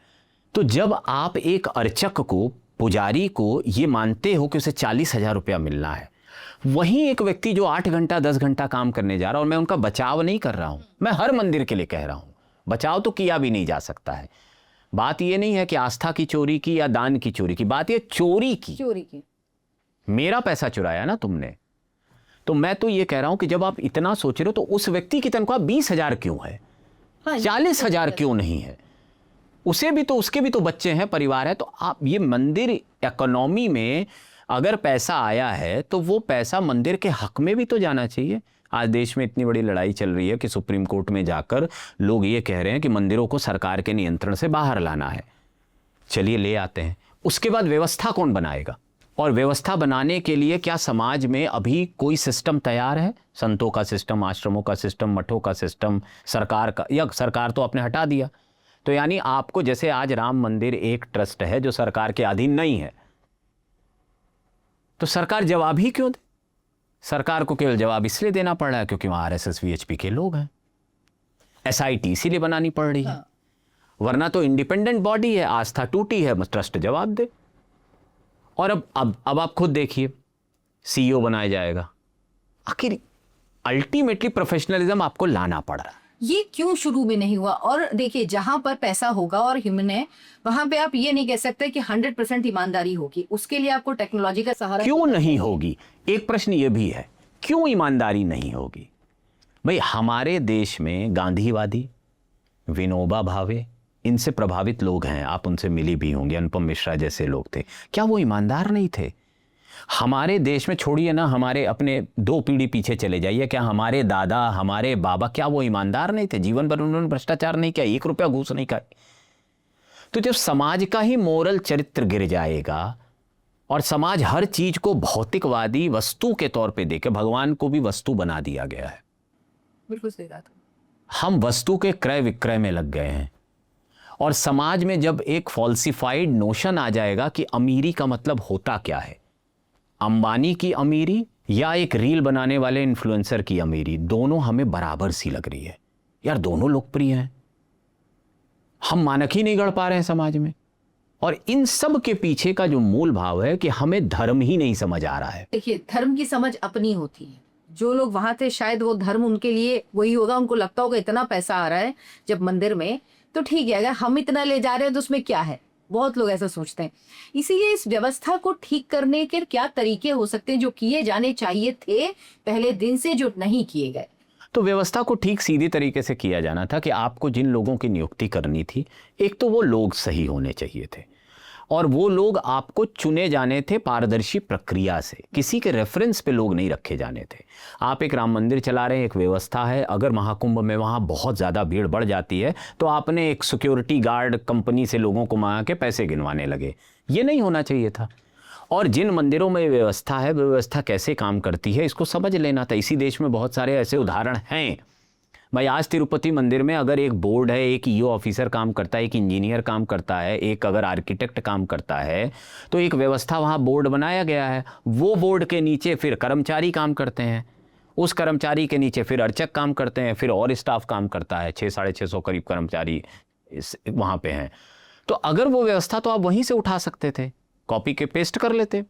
तो जब आप एक अर्चक को, पुजारी को ये मानते हो कि उसे 40,000 रुपया मिलना है, वहीं एक व्यक्ति जो 8 घंटा 10 घंटा काम करने जा रहा है, और मैं उनका बचाव नहीं कर रहा हूं, मैं हर मंदिर के लिए कह रहा हूं, बचाव तो किया भी नहीं जा सकता है। बात ये नहीं है कि आस्था की चोरी की या दान की चोरी की, बात ये चोरी की। मेरा पैसा चुराया ना तुमने। तो मैं तो ये कह रहा हूं कि जब आप इतना सोच रहे हो तो उस व्यक्ति की तनख्वाह 20,000 क्यों है, 40,000 क्यों नहीं है? उसे भी तो, उसके भी तो बच्चे हैं, परिवार है। तो आप ये मंदिर इकोनॉमी में अगर पैसा आया है तो वो पैसा मंदिर के हक में भी तो जाना चाहिए। आज देश में इतनी बड़ी लड़ाई चल रही है कि सुप्रीम कोर्ट में जाकर लोग ये कह रहे हैं कि मंदिरों को सरकार के नियंत्रण से बाहर लाना है। चलिए ले आते हैं, उसके बाद व्यवस्था कौन बनाएगा? और व्यवस्था बनाने के लिए क्या समाज में अभी कोई सिस्टम तैयार है? संतों का सिस्टम, आश्रमों का सिस्टम, मठों का सिस्टम, सरकार का, या सरकार तो आपने हटा दिया। तो यानी आपको, जैसे आज राम मंदिर एक ट्रस्ट है जो सरकार के अधीन नहीं है, तो सरकार जवाब ही क्यों दे? सरकार को केवल जवाब इसलिए देना पड़ रहा है क्योंकि वहां आरएसएस वीएचपी के लोग हैं। एसआईटी इसीलिए बनानी पड़ रही है, वरना तो इंडिपेंडेंट बॉडी है, आस्था टूटी है, बस ट्रस्ट जवाब दे। और अब आप खुद देखिए, सीईओ बनाया जाएगा। आखिर अल्टीमेटली प्रोफेशनलिज्म आपको लाना पड़ रहा है। ये क्यों शुरू में नहीं हुआ? और देखिए, जहां पर पैसा होगा और ह्यूमन है, वहां पे आप ये नहीं कह सकते कि 100% ईमानदारी होगी। उसके लिए आपको टेक्नोलॉजी का सहारा क्यों नहीं होगी? एक प्रश्न ये भी है, क्यों ईमानदारी नहीं होगी? भाई, हमारे देश में गांधीवादी, विनोबा भावे, इनसे प्रभावित लोग हैं, आप उनसे मिली भी होंगे, अनुपम मिश्रा जैसे लोग थे। क्या वो ईमानदार नहीं थे? हमारे देश में, छोड़िए ना, हमारे अपने 2 पीढ़ी पीछे चले जाइए, क्या हमारे दादा, हमारे बाबा, क्या वो ईमानदार नहीं थे? जीवन भर उन्होंने भ्रष्टाचार नहीं किया, 1 रुपया घूस नहीं खाई। तो जब समाज का ही मोरल चरित्र गिर जाएगा और समाज हर चीज को भौतिकवादी वस्तु के तौर पे देखे, भगवान को भी वस्तु बना दिया गया है। बिल्कुल सही बात। हम वस्तु के क्रय विक्रय में लग गए हैं। और समाज में जब एक फॉल्सिफाइड नोशन आ जाएगा कि अमीरी का मतलब होता क्या है, अंबानी की अमीरी या एक रील बनाने वाले इन्फ्लुएंसर की अमीरी, दोनों हमें बराबर सी लग रही है। यार, दोनों लोकप्रिय हैं, हम मानक ही नहीं गढ़ पा रहे हैं समाज में। और इन सब के पीछे का जो मूल भाव है कि हमें धर्म ही नहीं समझ आ रहा है। देखिए, धर्म की समझ अपनी होती है। जो लोग वहां थे, शायद वो धर्म उनके लिए वही होगा। उनको लगता होगा इतना पैसा आ रहा है जब मंदिर में, तो ठीक है, अगर हम इतना ले जा रहे हैं तो उसमें क्या है। बहुत लोग ऐसा सोचते हैं। इसीलिए इस व्यवस्था को ठीक करने के क्या तरीके हो सकते हैं जो किए जाने चाहिए थे पहले दिन से, जो नहीं किए गए? तो व्यवस्था को ठीक सीधे तरीके से किया जाना था कि आपको जिन लोगों की नियुक्ति करनी थी, एक तो वो लोग सही होने चाहिए थे, और वो लोग आपको चुने जाने थे पारदर्शी प्रक्रिया से। किसी के रेफरेंस पे लोग नहीं रखे जाने थे। आप एक राम मंदिर चला रहे हैं, एक व्यवस्था है, अगर महाकुंभ में वहाँ बहुत ज़्यादा भीड़ बढ़ जाती है तो आपने एक सिक्योरिटी गार्ड कंपनी से लोगों को मंगा के पैसे गिनवाने लगे। ये नहीं होना चाहिए था। और जिन मंदिरों में व्यवस्था है, व्यवस्था कैसे काम करती है, इसको समझ लेना था। इसी देश में बहुत सारे ऐसे उदाहरण हैं। भाई, आज तिरुपति मंदिर में अगर एक बोर्ड है, एक ईओ ऑफिसर काम करता है, एक इंजीनियर काम करता है, एक अगर आर्किटेक्ट काम करता है, तो एक व्यवस्था वहाँ बोर्ड बनाया गया है। वो बोर्ड के नीचे फिर कर्मचारी काम करते हैं, उस कर्मचारी के नीचे फिर अर्चक काम करते हैं, फिर और स्टाफ काम करता है। 600-650 करीब कर्मचारी वहाँ पे हैं। तो अगर वो व्यवस्था तो आप वहीं से उठा सकते थे, कॉपी के पेस्ट कर लेते।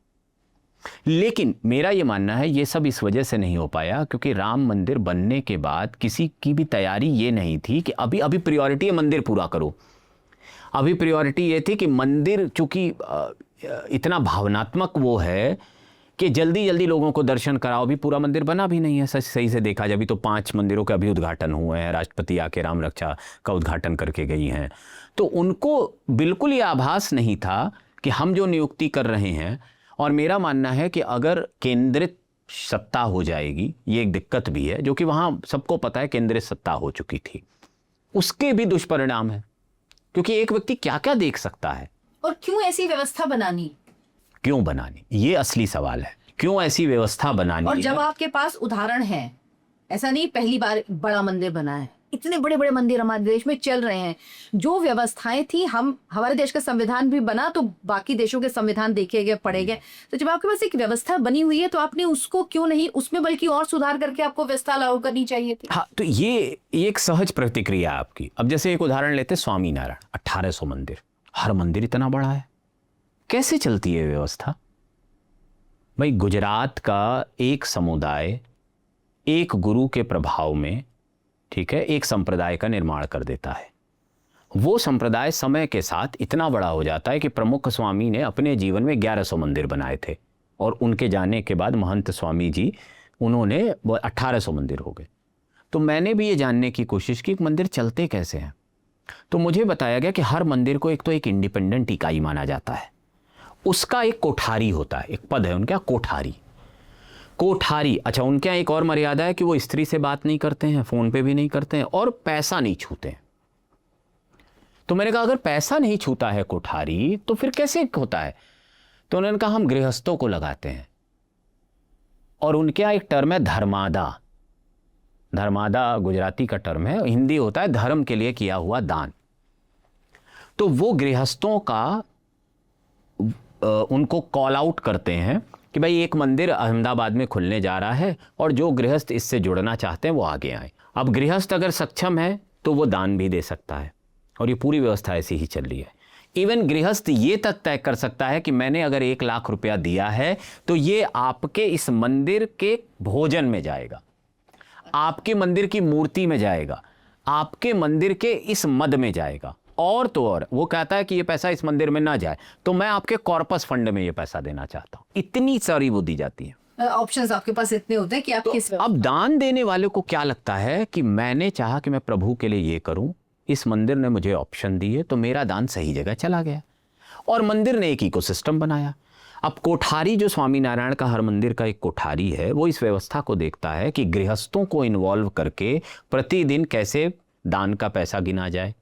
लेकिन मेरा ये मानना है ये सब इस वजह से नहीं हो पाया क्योंकि राम मंदिर बनने के बाद किसी की भी तैयारी ये नहीं थी कि अभी प्रायोरिटी है मंदिर पूरा करो। अभी प्रायोरिटी ये थी कि मंदिर, चूंकि इतना भावनात्मक वो है कि जल्दी जल्दी लोगों को दर्शन कराओ। अभी पूरा मंदिर बना भी नहीं है सही से देखा जाए। अभी तो 5 मंदिरों के अभी उद्घाटन हुए हैं, राष्ट्रपति आके राम रक्षा का उद्घाटन करके गई हैं। तो उनको बिल्कुल ये आभास नहीं था कि हम जो नियुक्ति कर रहे हैं, और मेरा मानना है कि अगर केंद्रित सत्ता हो जाएगी, ये एक दिक्कत भी है, जो कि वहां सबको पता है केंद्रीय सत्ता हो चुकी थी, उसके भी दुष्परिणाम है। क्योंकि एक व्यक्ति क्या क्या देख सकता है। और क्यों ऐसी व्यवस्था बनानी? क्यों बनानी, ये असली सवाल है। क्यों ऐसी व्यवस्था बनानी और जब है? आपके पास उदाहरण है, ऐसा नहीं पहली बार बड़ा मंदिर बना है, इतने बड़े बड़े मंदिर हमारे देश में चल रहे हैं। जो व्यवस्थाएं थी, हमारे देश का संविधान भी बना तो बाकी देशों के संविधान देखे गए, पढ़े गए। तो जब आपके पास एक व्यवस्था बनी हुई है तो आपने उसको क्यों नहीं, उसमें बल्कि और सुधार करके आपको व्यवस्था लागू करनी चाहिए थी। हाँ, तो ये एक सहज प्रतिक्रिया है आपकी। अब जैसे एक उदाहरण लेते, स्वामीनारायण, 1800 मंदिर, हर मंदिर इतना बड़ा है, कैसे चलती है व्यवस्था? भाई, गुजरात का एक समुदाय एक गुरु के प्रभाव में, ठीक है, एक संप्रदाय का निर्माण कर देता है। वो संप्रदाय समय के साथ इतना बड़ा हो जाता है कि प्रमुख स्वामी ने अपने जीवन में 1100 मंदिर बनाए थे, और उनके जाने के बाद महंत स्वामी जी, उन्होंने 1800 मंदिर हो गए। तो मैंने भी ये जानने की कोशिश की कि मंदिर चलते कैसे हैं। तो मुझे बताया गया कि हर मंदिर को एक इंडिपेंडेंट इकाई माना जाता है। उसका एक कोठारी होता है, एक पद है उनका, कोठारी। अच्छा, उनके यहाँ एक और मर्यादा है कि वो स्त्री से बात नहीं करते हैं, फोन पे भी नहीं करते हैं, और पैसा नहीं छूते हैं। तो मैंने कहा, अगर पैसा नहीं छूता है कोठारी तो फिर कैसे होता है? तो उन्होंने कहा, हम गृहस्थों को लगाते हैं, और उनके यहाँ एक टर्म है धर्मादा। धर्मादा गुजराती का टर्म है, हिंदी होता है धर्म के लिए किया हुआ दान। तो वो गृहस्थों का उनको कॉल आउट करते हैं कि भाई एक मंदिर अहमदाबाद में खुलने जा रहा है, और जो गृहस्थ इससे जुड़ना चाहते हैं वो आगे आए। अब गृहस्थ अगर सक्षम है तो वो दान भी दे सकता है, और ये पूरी व्यवस्था ऐसी ही चल रही है। इवन गृहस्थ ये तक तय कर सकता है कि मैंने अगर 1 लाख रुपया दिया है तो ये आपके इस मंदिर के भोजन में जाएगा, आपके मंदिर की मूर्ति में जाएगा, आपके मंदिर के इस मद में जाएगा, और तो और वो कहता है कि ये पैसा इस मंदिर में ना जाए तो मैं आपके कॉर्पस फंड में ये पैसा देना चाहता हूं। इतनी सारी वो दी जाती है। ऑप्शंस आपके पास इतने होते हैं कि आप किस अब दान देने वाले को क्या लगता है कि मैंने चाहा कि मैं प्रभु के लिए ये करूं, इस मंदिर ने मुझे ऑप्शन दिए, तो मेरा दान सही जगह चला गया, और मंदिर ने एक इकोसिस्टम बनाया। अब कोठारी, जो स्वामीनारायण का हर मंदिर का एक कोठारी है, वो इस व्यवस्था को देखता है कि गृहस्थों को इन्वॉल्व करके प्रतिदिन कैसे दान का पैसा गिना जाए,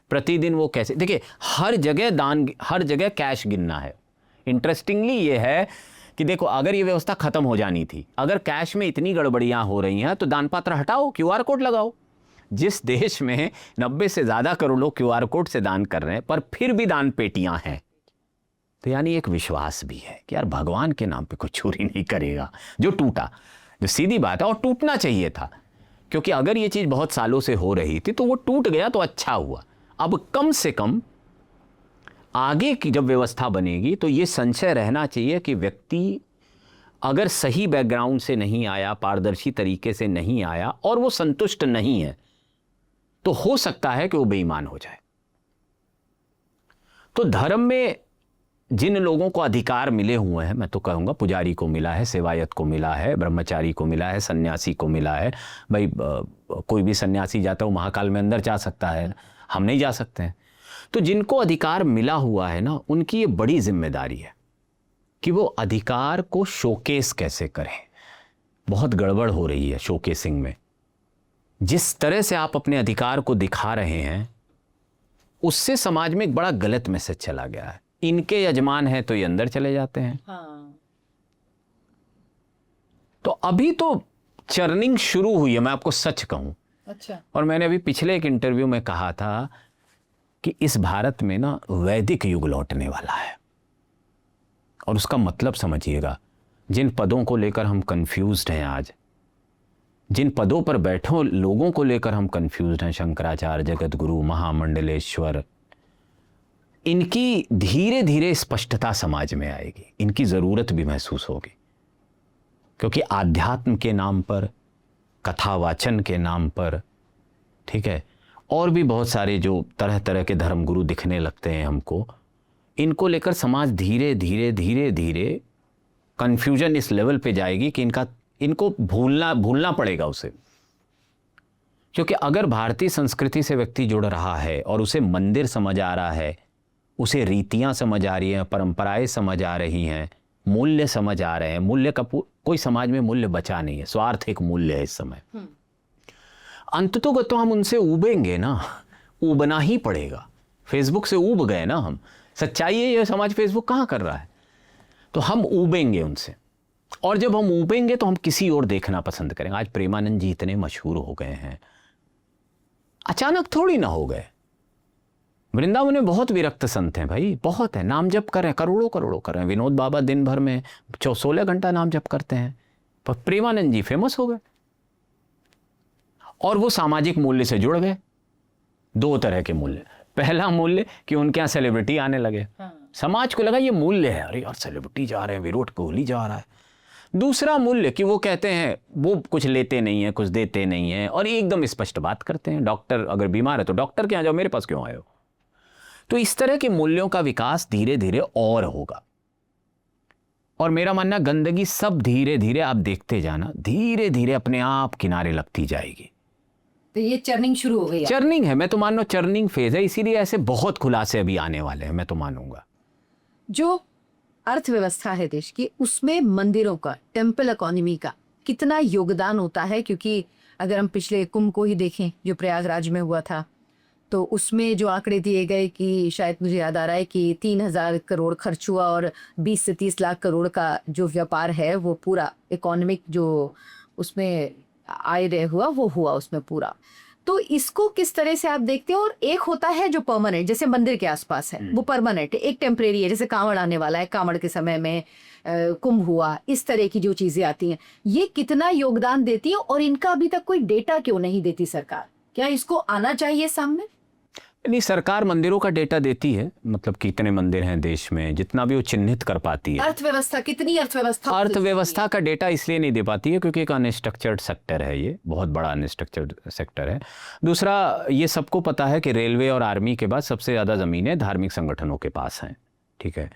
प्रतिदिन वो कैसे, देखिए हर जगह दान, हर जगह कैश गिनना है। इंटरेस्टिंगली ये है कि देखो, अगर ये व्यवस्था खत्म हो जानी थी, अगर कैश में इतनी गड़बड़ियां हो रही हैं तो दान पात्र हटाओ, QR कोड लगाओ। जिस देश में 90 से ज़्यादा करोड़ लोग QR कोड से दान कर रहे हैं, पर फिर भी दान पेटियां हैं, तो यानी एक विश्वास भी है कि यार भगवान के नाम पे कोई चोरी नहीं करेगा। जो टूटा, जो सीधी बात है, और टूटना चाहिए था, क्योंकि अगर ये चीज़ बहुत सालों से हो रही थी तो वो टूट गया तो अच्छा हुआ। अब कम से कम आगे की जब व्यवस्था बनेगी तो ये संशय रहना चाहिए कि व्यक्ति अगर सही बैकग्राउंड से नहीं आया, पारदर्शी तरीके से नहीं आया, और वो संतुष्ट नहीं है, तो हो सकता है कि वो बेईमान हो जाए। तो धर्म में जिन लोगों को अधिकार मिले हुए हैं, मैं तो कहूँगा पुजारी को मिला है, सेवायत को मिला है, ब्रह्मचारी को मिला है, सन्यासी को मिला है। भाई कोई भी सन्यासी जाता है वो महाकाल में अंदर जा सकता है, हम नहीं जा सकते हैं। तो जिनको अधिकार मिला हुआ है ना, उनकी ये बड़ी जिम्मेदारी है कि वो अधिकार को शोकेस कैसे करें। बहुत गड़बड़ हो रही है शोकेसिंग में। जिस तरह से आप अपने अधिकार को दिखा रहे हैं, उससे समाज में एक बड़ा गलत मैसेज चला गया है। इनके यजमान हैं तो ये अंदर चले जाते हैं। हाँ। तो अभी तो चर्निंग शुरू हुई है, मैं आपको सच कहूं। अच्छा। और मैंने अभी पिछले एक इंटरव्यू में कहा था कि इस भारत में ना वैदिक युग लौटने वाला है। और उसका मतलब समझिएगा, जिन पदों को लेकर हम कंफ्यूज्ड हैं आज, जिन पदों पर बैठे लोगों को लेकर हम कंफ्यूज्ड हैं, शंकराचार्य, जगत गुरु, महामंडलेश्वर, इनकी धीरे धीरे स्पष्टता समाज में आएगी। इनकी ज़रूरत भी महसूस होगी, क्योंकि आध्यात्म के नाम पर, कथावाचन के नाम पर, ठीक है, और भी बहुत सारे जो तरह तरह के धर्मगुरु दिखने लगते हैं हमको, इनको लेकर समाज धीरे धीरे धीरे धीरे कन्फ्यूजन इस लेवल पे जाएगी कि इनको भूलना पड़ेगा उसे। क्योंकि अगर भारतीय संस्कृति से व्यक्ति जुड़ रहा है और उसे मंदिर समझ आ रहा है, उसे रीतियां समझ आ रही हैं, परंपराएं समझ आ रही हैं, मूल्य समझ आ रहे हैं। मूल्य का कोई समाज में मूल्य बचा नहीं है, स्वार्थ एक मूल्य है इस समय। अंततोगत तो हम उनसे उबेंगे ना, उबना ही पड़ेगा। फेसबुक से उब गए ना हम, सच्चाई है ये समाज फेसबुक कहाँ कर रहा है, तो हम उबेंगे उनसे। और जब हम उबेंगे तो हम किसी और देखना पसंद करेंगे। आज प्रेमानंद जी इतने मशहूर हो गए हैं, अचानक थोड़ी ना हो गए। वृंदावन में बहुत विरक्त संत हैं भाई, बहुत है, नाम जप कर रहे हैं, करोड़ों करोड़ों कर रहे हैं। विनोद बाबा दिन भर में 16 घंटा नाम जप करते हैं, पर प्रेमानंद जी फेमस हो गए और वो सामाजिक मूल्य से जुड़ गए। दो तरह के मूल्य, पहला मूल्य कि उनके यहाँ सेलिब्रिटी आने लगे, समाज को लगा ये मूल्य है, अरे यार सेलिब्रिटी जा रहे हैं, विराट कोहली जा रहा है। दूसरा मूल्य कि वो कहते हैं वो कुछ लेते नहीं है, कुछ देते नहीं है, और एकदम स्पष्ट बात करते हैं, डॉक्टर अगर बीमार है तो डॉक्टर के यहाँ जाओ, मेरे पास क्यों आए हो। तो इस तरह के मूल्यों का विकास धीरे धीरे और होगा। और मेरा मानना गंदगी सब धीरे धीरे आप देखते जाना, धीरे धीरे अपने आप किनारे लगती जाएगी। तो ये चर्निंग शुरू हो गई, चर्निंग है, मैं तो मान लो चर्निंग फेज है, इसीलिए ऐसे बहुत खुलासे अभी आने वाले हैं, मैं तो मानूंगा। जो अर्थव्यवस्था है देश की, उसमें मंदिरों का, टेम्पल इकोनॉमी का कितना योगदान होता है? क्योंकि अगर हम पिछले कुंभ को ही देखें जो प्रयागराज में हुआ था, तो उसमें जो आंकड़े दिए गए कि शायद मुझे याद आ रहा है कि 3,000 करोड़ खर्च हुआ और 20 से 30 लाख करोड़ का जो व्यापार है वो पूरा इकोनॉमिक जो उसमें आय हुआ उसमें पूरा। तो इसको किस तरह से आप देखते हैं? और एक होता है जो परमानेंट, जैसे मंदिर के आसपास है वो परमानेंट है, एक टेम्परेरी है, जैसे कांवड़ आने वाला है, कांवड़ के समय में कुंभ हुआ, इस तरह की जो चीजें आती हैं, ये कितना योगदान देती है और इनका अभी तक कोई डेटा क्यों नहीं देती सरकार? क्या इसको आना चाहिए सामने? नहीं, सरकार मंदिरों का डेटा देती है, मतलब कितने मंदिर हैं देश में, जितना भी वो चिन्हित कर पाती है। अर्थव्यवस्था, कितनी अर्थव्यवस्था का डेटा इसलिए नहीं दे पाती है क्योंकि एक अनस्ट्रक्चर्ड सेक्टर है, ये बहुत बड़ा अनस्ट्रक्चर्ड सेक्टर है। दूसरा, ये सबको पता है कि रेलवे और आर्मी के बाद सबसे ज़्यादा ज़मीनें धार्मिक संगठनों के पास हैं, ठीक है,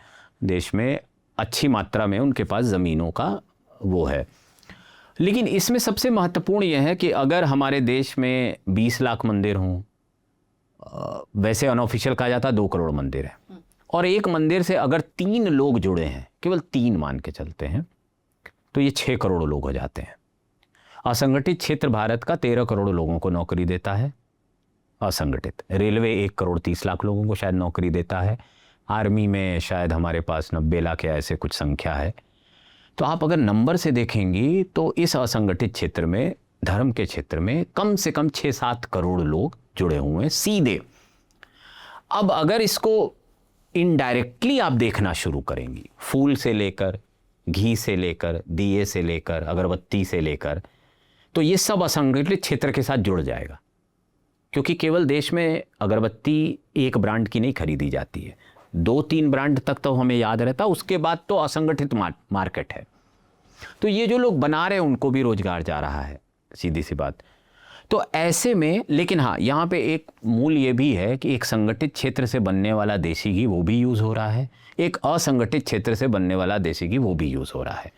देश में अच्छी मात्रा में उनके पास ज़मीनों का वो है। लेकिन इसमें सबसे महत्वपूर्ण यह है कि अगर हमारे देश में 20 लाख मंदिर हों, वैसे अनऑफिशियल कहा जाता है 2 करोड़ मंदिर है, और एक मंदिर से अगर 3 लोग जुड़े हैं, केवल 3 मान के चलते हैं, तो ये 6 करोड़ लोग हो जाते हैं। असंगठित क्षेत्र भारत का 13 करोड़ लोगों को नौकरी देता है, असंगठित। रेलवे 1 करोड़ 30 लाख लोगों को शायद नौकरी देता है, आर्मी में शायद हमारे पास 90 लाख या ऐसे कुछ संख्या है। तो आप अगर नंबर से देखेंगी तो इस असंगठित क्षेत्र में, धर्म के क्षेत्र में कम से कम 6-7 करोड़ लोग जुड़े हुए हैं सीधे। अब अगर इसको इनडायरेक्टली आप देखना शुरू करेंगी, फूल से लेकर, घी से लेकर, दिए से लेकर, अगरबत्ती से लेकर, तो ये सब असंगठित क्षेत्र के साथ जुड़ जाएगा। क्योंकि केवल देश में अगरबत्ती एक ब्रांड की नहीं खरीदी जाती है, 2-3 ब्रांड तक तो हमें याद रहता, उसके बाद तो असंगठित मार्केट है। तो ये जो लोग बना रहे हैं उनको भी रोजगार जा रहा है, सीधी सी बात। तो ऐसे में, लेकिन हाँ, यहाँ पे एक मूल ये भी है कि एक संगठित क्षेत्र से बनने वाला देसी घी वो भी यूज़ हो रहा है, एक असंगठित क्षेत्र से बनने वाला देसी घी वो भी यूज़ हो रहा है।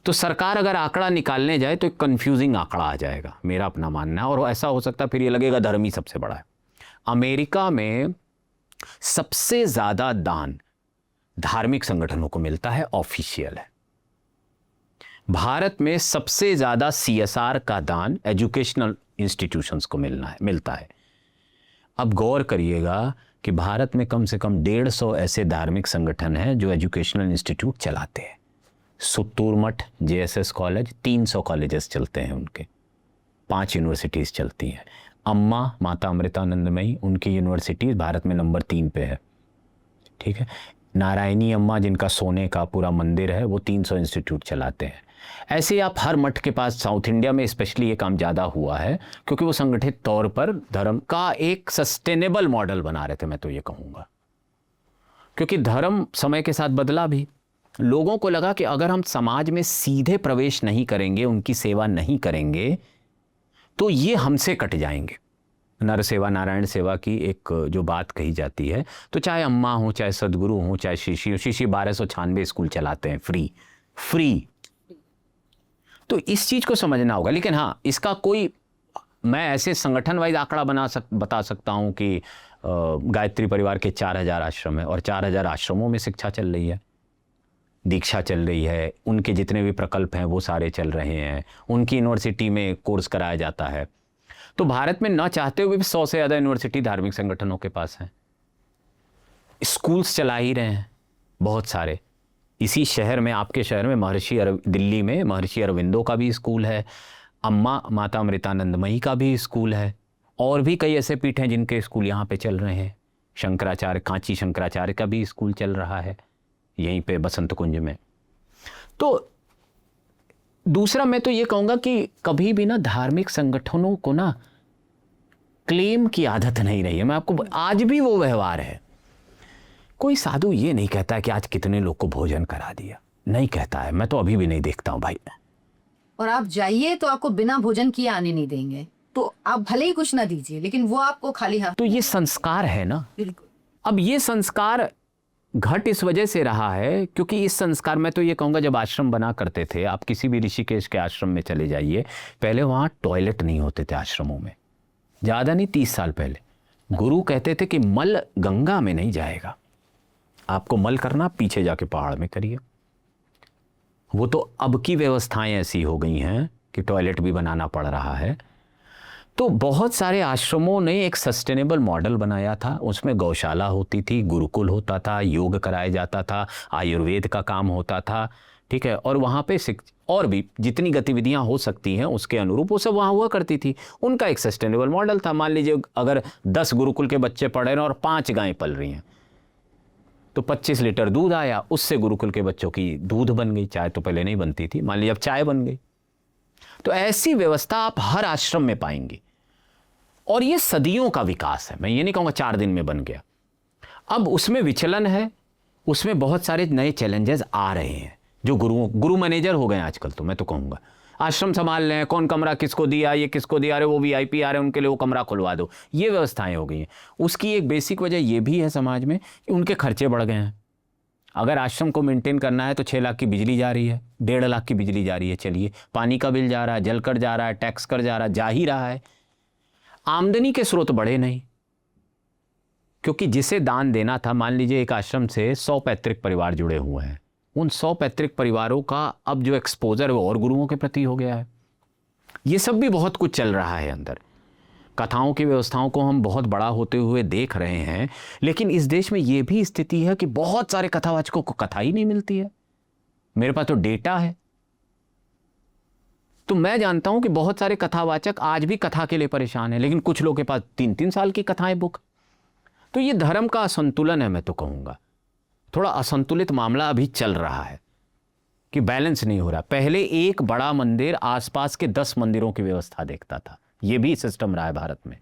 तो सरकार अगर आंकड़ा निकालने जाए तो एक कन्फ्यूजिंग आंकड़ा आ जाएगा, मेरा अपना मानना है, और ऐसा हो सकता है फिर ये लगेगा धर्म ही सबसे बड़ा है। अमेरिका में सबसे ज़्यादा दान धार्मिक संगठनों को मिलता है, ऑफिशियल है। भारत में सबसे ज़्यादा CSR का दान एजुकेशनल इंस्टीट्यूशंस को मिलता है। अब गौर करिएगा कि भारत में कम से कम 150 ऐसे धार्मिक संगठन हैं जो एजुकेशनल इंस्टीट्यूट चलाते हैं। सुत्तूर मठ, JSS कॉलेज, 300 कॉलेजेस चलते हैं उनके, 5 यूनिवर्सिटीज़ चलती हैं। अम्मा माता अमृतानंदमयी, उनकी यूनिवर्सिटी भारत में नंबर 3 पे है, ठीक है। नारायणी अम्मा, जिनका सोने का पूरा मंदिर है, वो 300 इंस्टीट्यूट चलाते हैं। ऐसे आप हर मठ के पास, साउथ इंडिया में स्पेशली ये काम ज़्यादा हुआ है क्योंकि वो संगठित तौर पर धर्म का एक सस्टेनेबल मॉडल बना रहे थे, मैं तो ये कहूँगा। क्योंकि धर्म समय के साथ बदला भी, लोगों को लगा कि अगर हम समाज में सीधे प्रवेश नहीं करेंगे, उनकी सेवा नहीं करेंगे, तो ये हमसे कट जाएंगे। नर सेवा नारायण सेवा की एक जो बात कही जाती है, तो चाहे अम्मा हो, चाहे सदगुरु हो, चाहे शिशी हो, शिशी 1296 स्कूल चलाते हैं फ्री। तो इस चीज़ को समझना होगा। लेकिन हाँ, इसका कोई, मैं ऐसे संगठन वाइज आंकड़ा बता सकता हूँ कि गायत्री परिवार के 4000 आश्रम है और 4000 आश्रमों में शिक्षा चल रही है। दीक्षा चल रही है, उनके जितने भी प्रकल्प हैं वो सारे चल रहे हैं, उनकी यूनिवर्सिटी में कोर्स कराया जाता है। तो भारत में ना चाहते हुए भी 100 से ज़्यादा यूनिवर्सिटी धार्मिक संगठनों के पास हैं। स्कूल्स चला ही रहे हैं बहुत सारे। इसी शहर में, आपके शहर में दिल्ली में महर्षि अरविंदो का भी स्कूल है, अम्मा माता अमृतानंदमयी का भी स्कूल है, और भी कई ऐसे पीठ हैं जिनके स्कूल यहाँ पे चल रहे हैं। शंकराचार्य, कांची शंकराचार्य का भी स्कूल चल रहा है यहीं पे बसंत कुंज में। तो दूसरा मैं तो ये कहूँगा कि कभी भी ना धार्मिक संगठनों को ना क्लेम की आदत नहीं रही है। मैं आपको, आज भी वो व्यवहार है। कोई साधु ये नहीं कहता है कि आज कितने लोग को भोजन करा दिया, नहीं कहता है। मैं तो अभी भी नहीं देखता हूँ भाई। और आप जाइए तो आपको बिना भोजन किए आने नहीं देंगे, तो आप भले ही कुछ ना दीजिए लेकिन वो आपको खाली हाथ। तो ये संस्कार है ना। बिल्कुल। अब ये संस्कार घट इस वजह से रहा है क्योंकि इस संस्कार, मैं तो ये कहूँगा, जब आश्रम बना करते थे, आप किसी भी ऋषिकेश के आश्रम में चले जाइए, पहले वहाँ टॉयलेट नहीं होते थे आश्रमों में। ज़्यादा नहीं, 30 साल पहले गुरु कहते थे कि मल गंगा में नहीं जाएगा, आपको मल करना पीछे जाके पहाड़ में करिए। वो तो अब की व्यवस्थाएं ऐसी हो गई हैं कि टॉयलेट भी बनाना पड़ रहा है। तो बहुत सारे आश्रमों ने एक सस्टेनेबल मॉडल बनाया था। उसमें गौशाला होती थी, गुरुकुल होता था, योग कराया जाता था, आयुर्वेद का काम होता था, ठीक है। और वहाँ पे और भी जितनी गतिविधियाँ हो सकती हैं उसके अनुरूप वो सब वहाँ हुआ करती थी। उनका एक सस्टेनेबल मॉडल था। मान लीजिए अगर 10 गुरुकुल के बच्चे पढ़ रहे हैं और 5 गायें पल रही हैं, तो 25 लीटर दूध आया, उससे गुरुकुल के बच्चों की दूध बन गई। चाय तो पहले नहीं बनती थी, मान लीजिए अब चाय बन गई। तो ऐसी व्यवस्था आप हर आश्रम में पाएंगे, और ये सदियों का विकास है। मैं ये नहीं कहूँगा 4 दिन में बन गया। अब उसमें विचलन है, उसमें बहुत सारे नए चैलेंजेस आ रहे हैं। जो गुरु मैनेजर हो गए हैं आजकल, तो मैं तो कहूँगा आश्रम संभाल रहे हैं, कौन कमरा किसको दिया, ये किसको दिया, अरे वो VIP आ रहे हैं उनके लिए वो कमरा खुलवा दो, ये व्यवस्थाएं हो गई हैं। उसकी एक बेसिक वजह ये भी है समाज में कि उनके खर्चे बढ़ गए हैं। अगर आश्रम को मेंटेन करना है तो 6 लाख की बिजली जा रही है, 1.5 लाख की बिजली जा रही है, चलिए पानी का बिल जा रहा है, जल कर जा रहा है, टैक्स कर जा रहा है, जा ही रहा है। आमदनी के स्रोत बढ़े नहीं, क्योंकि जिसे दान देना था, मान लीजिए एक आश्रम से 100 पैतृक परिवार जुड़े हुए हैं, उन 100 पैतृक परिवारों का अब जो एक्सपोजर है वो और गुरुओं के प्रति हो गया है। ये सब भी बहुत कुछ चल रहा है अंदर। कथाओं की व्यवस्थाओं को हम बहुत बड़ा होते हुए देख रहे हैं, लेकिन इस देश में ये भी स्थिति है कि बहुत सारे कथावाचकों को कथा ही नहीं मिलती है। मेरे पास तो डेटा है, तो मैं जानता हूं कि बहुत सारे कथावाचक आज भी कथा के लिए परेशान हैं, लेकिन कुछ लोगों के पास 3-3 साल की कथाएं बुक। तो ये धर्म का असंतुलन है। मैं तो कहूँगा थोड़ा असंतुलित मामला अभी चल रहा है कि बैलेंस नहीं हो रहा। पहले एक बड़ा मंदिर आसपास के 10 मंदिरों की व्यवस्था देखता था, ये भी सिस्टम रहा है भारत में,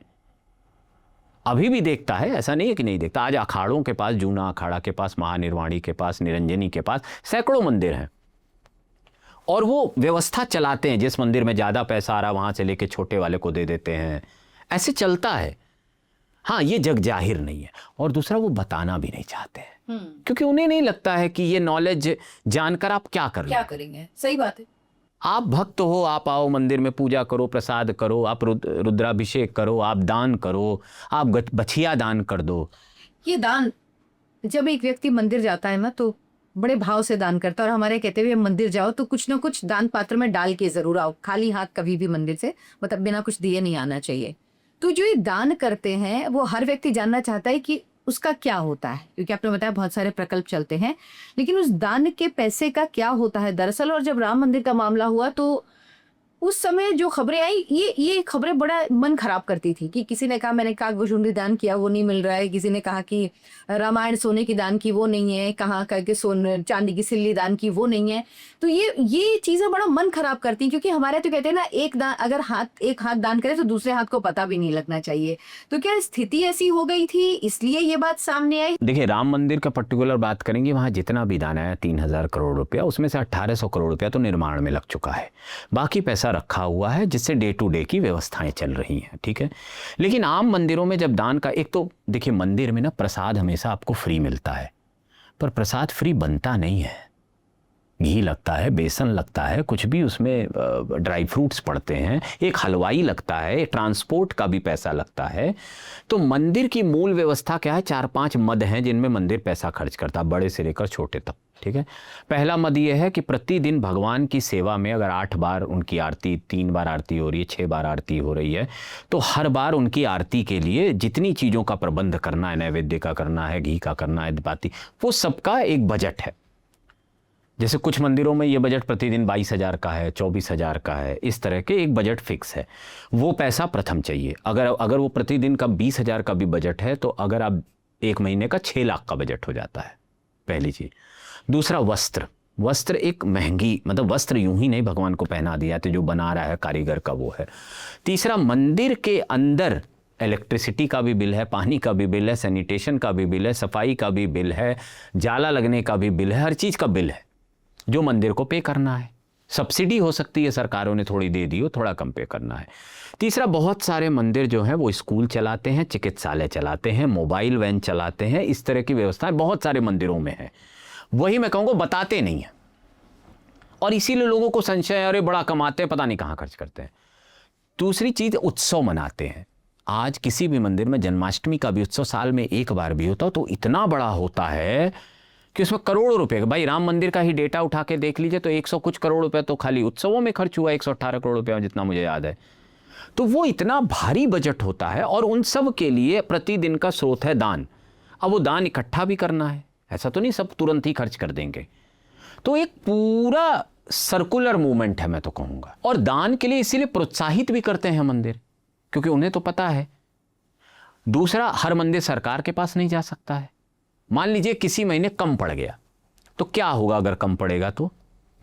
अभी भी देखता है, ऐसा नहीं है कि नहीं देखता। आज अखाड़ों के पास, जूना अखाड़ा के पास, महानिर्वाणी के पास, निरंजनी के पास सैकड़ों मंदिर हैं, और वो व्यवस्था चलाते हैं। जिस मंदिर में ज़्यादा पैसा आ रहा है वहाँ से लेके छोटे वाले को दे देते हैं, ऐसे चलता है। हाँ, ये जग जाहिर नहीं है। और दूसरा, वो बताना भी नहीं चाहते हैं, क्योंकि उन्हें नहीं लगता है कि ये नॉलेज जानकर आप क्या करेंगे। सही बात है। आप भक्त हो, आप आओ मंदिर में पूजा करो, प्रसाद करो, आप रुद्राभिषेक करो, आप दान करो, आप बछिया दान कर दो। ये दान, जब एक व्यक्ति मंदिर जाता है ना तो बड़े भाव से दान करता है। और हमारे कहते हुए मंदिर जाओ तो कुछ ना कुछ दान पात्र में डाल के जरूर आओ, खाली हाथ कभी भी मंदिर से, मतलब बिना कुछ दिए नहीं आना चाहिए। तो जो ये दान करते हैं वो हर व्यक्ति जानना चाहता है कि उसका क्या होता है, क्योंकि आपने बताया बहुत सारे प्रकल्प चलते हैं, लेकिन उस दान के पैसे का क्या होता है दरअसल। और जब राम मंदिर का मामला हुआ तो उस समय जो खबरें आई, ये खबरें बड़ा मन खराब करती थी कि किसी ने कहा मैंने कागभूषुंडी दान किया, वो नहीं मिल रहा है। किसी ने कहा कि रामायण सोने की दान की, वो नहीं है। कहाँ करके सोने चांदी की सिल्ली दान की, वो नहीं है। तो ये चीजें बड़ा मन खराब करती हैं, क्योंकि हमारे तो कहते हैं ना, एक दान अगर एक हाथ दान करे तो दूसरे हाथ को पता भी नहीं लगना चाहिए। तो क्या स्थिति ऐसी हो गई थी, इसलिए ये बात सामने आई? देखिए, राम मंदिर का पर्टिकुलर बात करेंगे, वहाँ जितना भी दान आया 3000 करोड़ रुपया, उसमें से 1800 करोड़ रुपया तो निर्माण में लग चुका है। बाकी पैसा रखा हुआ है जिससे डे टू डे की व्यवस्थाएं चल रही हैं, ठीक है। लेकिन आम मंदिरों में जब दान का, एक तो देखिए मंदिर में ना प्रसाद हमेशा आपको फ्री मिलता है, पर प्रसाद फ्री बनता नहीं है। घी लगता है, बेसन लगता है, कुछ भी उसमें ड्राई फ्रूट्स पड़ते हैं, एक हलवाई लगता है, ट्रांसपोर्ट का भी पैसा लगता है। तो मंदिर की मूल व्यवस्था क्या है? 4-5 मद हैं जिनमें मंदिर पैसा खर्च करता है, बड़े से लेकर छोटे तक। ठीक है, पहला मद ये है कि प्रतिदिन भगवान की सेवा में अगर 8 बार उनकी आरती, 3 बार आरती हो रही है, 6 बार आरती हो रही है, तो हर बार उनकी आरती के लिए जितनी चीज़ों का प्रबंध करना है, नैवेद्य का करना है, घी का करना है, बाती, वो सबका एक बजट है। जैसे कुछ मंदिरों में ये बजट प्रतिदिन 22,000 का है, 24,000 का है, इस तरह के एक बजट फिक्स है। वो पैसा प्रथम चाहिए। अगर वो प्रतिदिन का 20,000 का भी बजट है, तो अगर आप 1 महीने का 6 लाख का बजट हो जाता है, पहली चीज़। दूसरा, वस्त्र एक महंगी, मतलब वस्त्र यूं ही नहीं भगवान को पहना दिया जाते, जो बना रहा है कारीगर का वो है। तीसरा, मंदिर के अंदर इलेक्ट्रिसिटी का भी बिल है, पानी का भी बिल है, सैनिटेशन का भी बिल है, सफाई का भी बिल है, जाला लगने का भी बिल है, हर चीज़ का बिल है जो मंदिर को पे करना है। सब्सिडी हो सकती है, सरकारों ने थोड़ी दे दी हो, थोड़ा कम पे करना है। तीसरा, बहुत सारे मंदिर जो हैं वो स्कूल चलाते हैं, चिकित्सालय चलाते हैं, मोबाइल वैन चलाते हैं, इस तरह की व्यवस्थाएं बहुत सारे मंदिरों में है। वही मैं कहूँगा बताते नहीं हैं, और इसीलिए लोगों को संशय, अरे बड़ा कमाते हैं, पता नहीं कहाँ खर्च करते हैं। दूसरी चीज़, उत्सव मनाते हैं। आज किसी भी मंदिर में जन्माष्टमी का भी उत्सव साल में 1 बार भी होता, तो इतना बड़ा होता है कि उसमें करोड़ों रुपए, भाई राम मंदिर का ही डेटा उठा के देख लीजिए तो 100 कुछ करोड़ रुपए तो खाली उत्सवों में खर्च हुआ, 118 करोड़ रुपया जितना मुझे याद है। तो वो इतना भारी बजट होता है, और उन सब के लिए प्रतिदिन का स्रोत है दान। अब वो दान इकट्ठा भी करना है, ऐसा तो नहीं सब तुरंत ही खर्च कर देंगे। तो एक पूरा सर्कुलर मूवमेंट है मैं तो कहूँगा। और दान के लिए इसीलिए प्रोत्साहित भी करते हैं मंदिर, क्योंकि उन्हें तो पता है। दूसरा, हर मंदिर सरकार के पास नहीं जा सकता है। मान लीजिए किसी महीने कम पड़ गया, तो क्या होगा? अगर कम पड़ेगा तो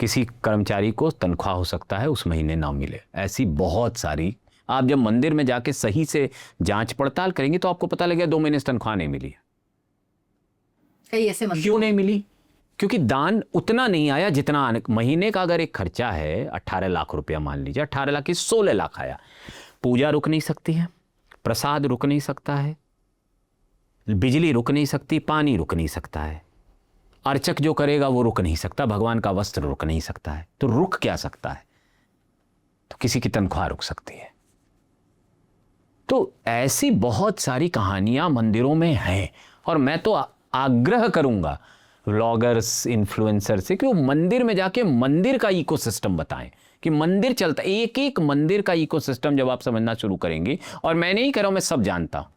किसी कर्मचारी को तनख्वाह हो सकता है उस महीने ना मिले। ऐसी बहुत सारी, आप जब मंदिर में जाके सही से जांच पड़ताल करेंगे तो आपको पता लगेगा 2 महीने से तनख्वाह नहीं मिली। कई ऐसे मंदिर क्यों नहीं मिली? क्योंकि दान उतना नहीं आया जितना महीने का अगर एक खर्चा है 18 लाख रुपया, मान लीजिए 18 लाख की 16 लाख आया, पूजा रुक नहीं सकती है, प्रसाद रुक नहीं सकता है, बिजली रुक नहीं सकती, पानी रुक नहीं सकता है, अर्चक जो करेगा वो रुक नहीं सकता, भगवान का वस्त्र रुक नहीं सकता है, तो रुक क्या सकता है? तो किसी की तनख्वाह रुक सकती है। तो ऐसी बहुत सारी कहानियां मंदिरों में हैं, और मैं तो आग्रह करूंगा व्लॉगर्स, इन्फ्लुएंसर से कि वो मंदिर में जाके मंदिर का इकोसिस्टम बताएं कि मंदिर चलता, एक एक मंदिर का इकोसिस्टम जब आप समझना शुरू करेंगे। और मैं नहीं कह रहा हूं, मैं सब जानता हूं,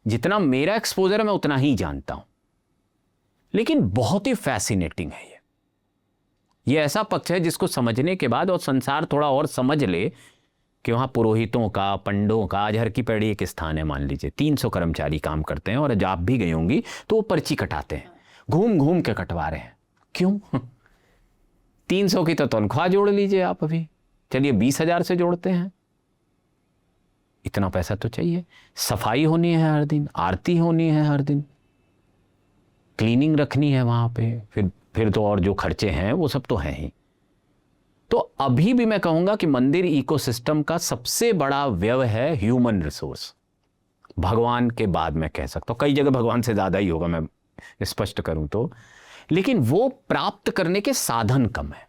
जितना मेरा एक्सपोजर है मैं उतना ही जानता हूं, लेकिन बहुत ही फैसिनेटिंग है ये ऐसा पक्ष है जिसको समझने के बाद, और संसार थोड़ा और समझ ले कि वहाँ पुरोहितों का, पंडों का, आज हर की पैड़ी एक स्थान है, मान लीजिए 300 कर्मचारी काम करते हैं, और जब आप भी गई होंगी तो वो पर्ची कटाते हैं, घूम घूम के कटवा रहे हैं। क्यों? 300 की तो तनख्वाह जोड़ लीजिए आप, अभी चलिए 20,000 से जोड़ते हैं, इतना पैसा तो चाहिए। सफाई होनी है हर दिन, आरती होनी है हर दिन, क्लीनिंग रखनी है वहाँ पे, फिर तो और जो खर्चे हैं वो सब तो हैं ही। तो अभी भी मैं कहूँगा कि मंदिर इकोसिस्टम का सबसे बड़ा व्यय है ह्यूमन रिसोर्स, भगवान के बाद मैं कह सकता हूँ, कई जगह भगवान से ज़्यादा ही होगा मैं स्पष्ट करूँ तो, लेकिन वो प्राप्त करने के साधन कम है।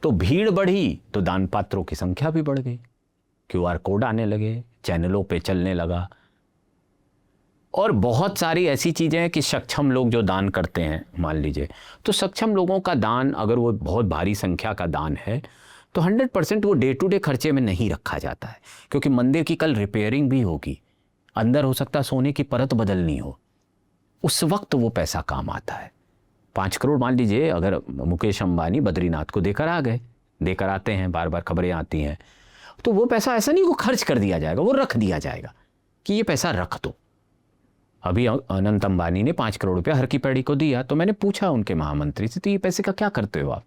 तो भीड़ बढ़ी तो दान पात्रों की संख्या भी बढ़ गई, QR कोड आने लगे, चैनलों पे चलने लगा, और बहुत सारी ऐसी चीज़ें हैं कि सक्षम लोग जो दान करते हैं, मान लीजिए, तो सक्षम लोगों का दान अगर वो बहुत भारी संख्या का दान है तो 100% वो डे टू डे खर्चे में नहीं रखा जाता है, क्योंकि मंदिर की कल रिपेयरिंग भी होगी, अंदर हो सकता है सोने की परत बदलनी हो, उस वक्त वो पैसा काम आता है। 5 करोड़ मान लीजिए, अगर मुकेश अंबानी बद्रीनाथ को देकर आ गए, देकर आते हैं, बार बार खबरें आती हैं, तो वो पैसा ऐसा नहीं वो खर्च कर दिया जाएगा, वो रख दिया जाएगा कि ये पैसा रख दो। अभी अनंत अंबानी ने 5 करोड़ रुपया हर की पैड़ी को दिया, तो मैंने पूछा उनके महामंत्री से, तो ये पैसे का क्या करते हो आप?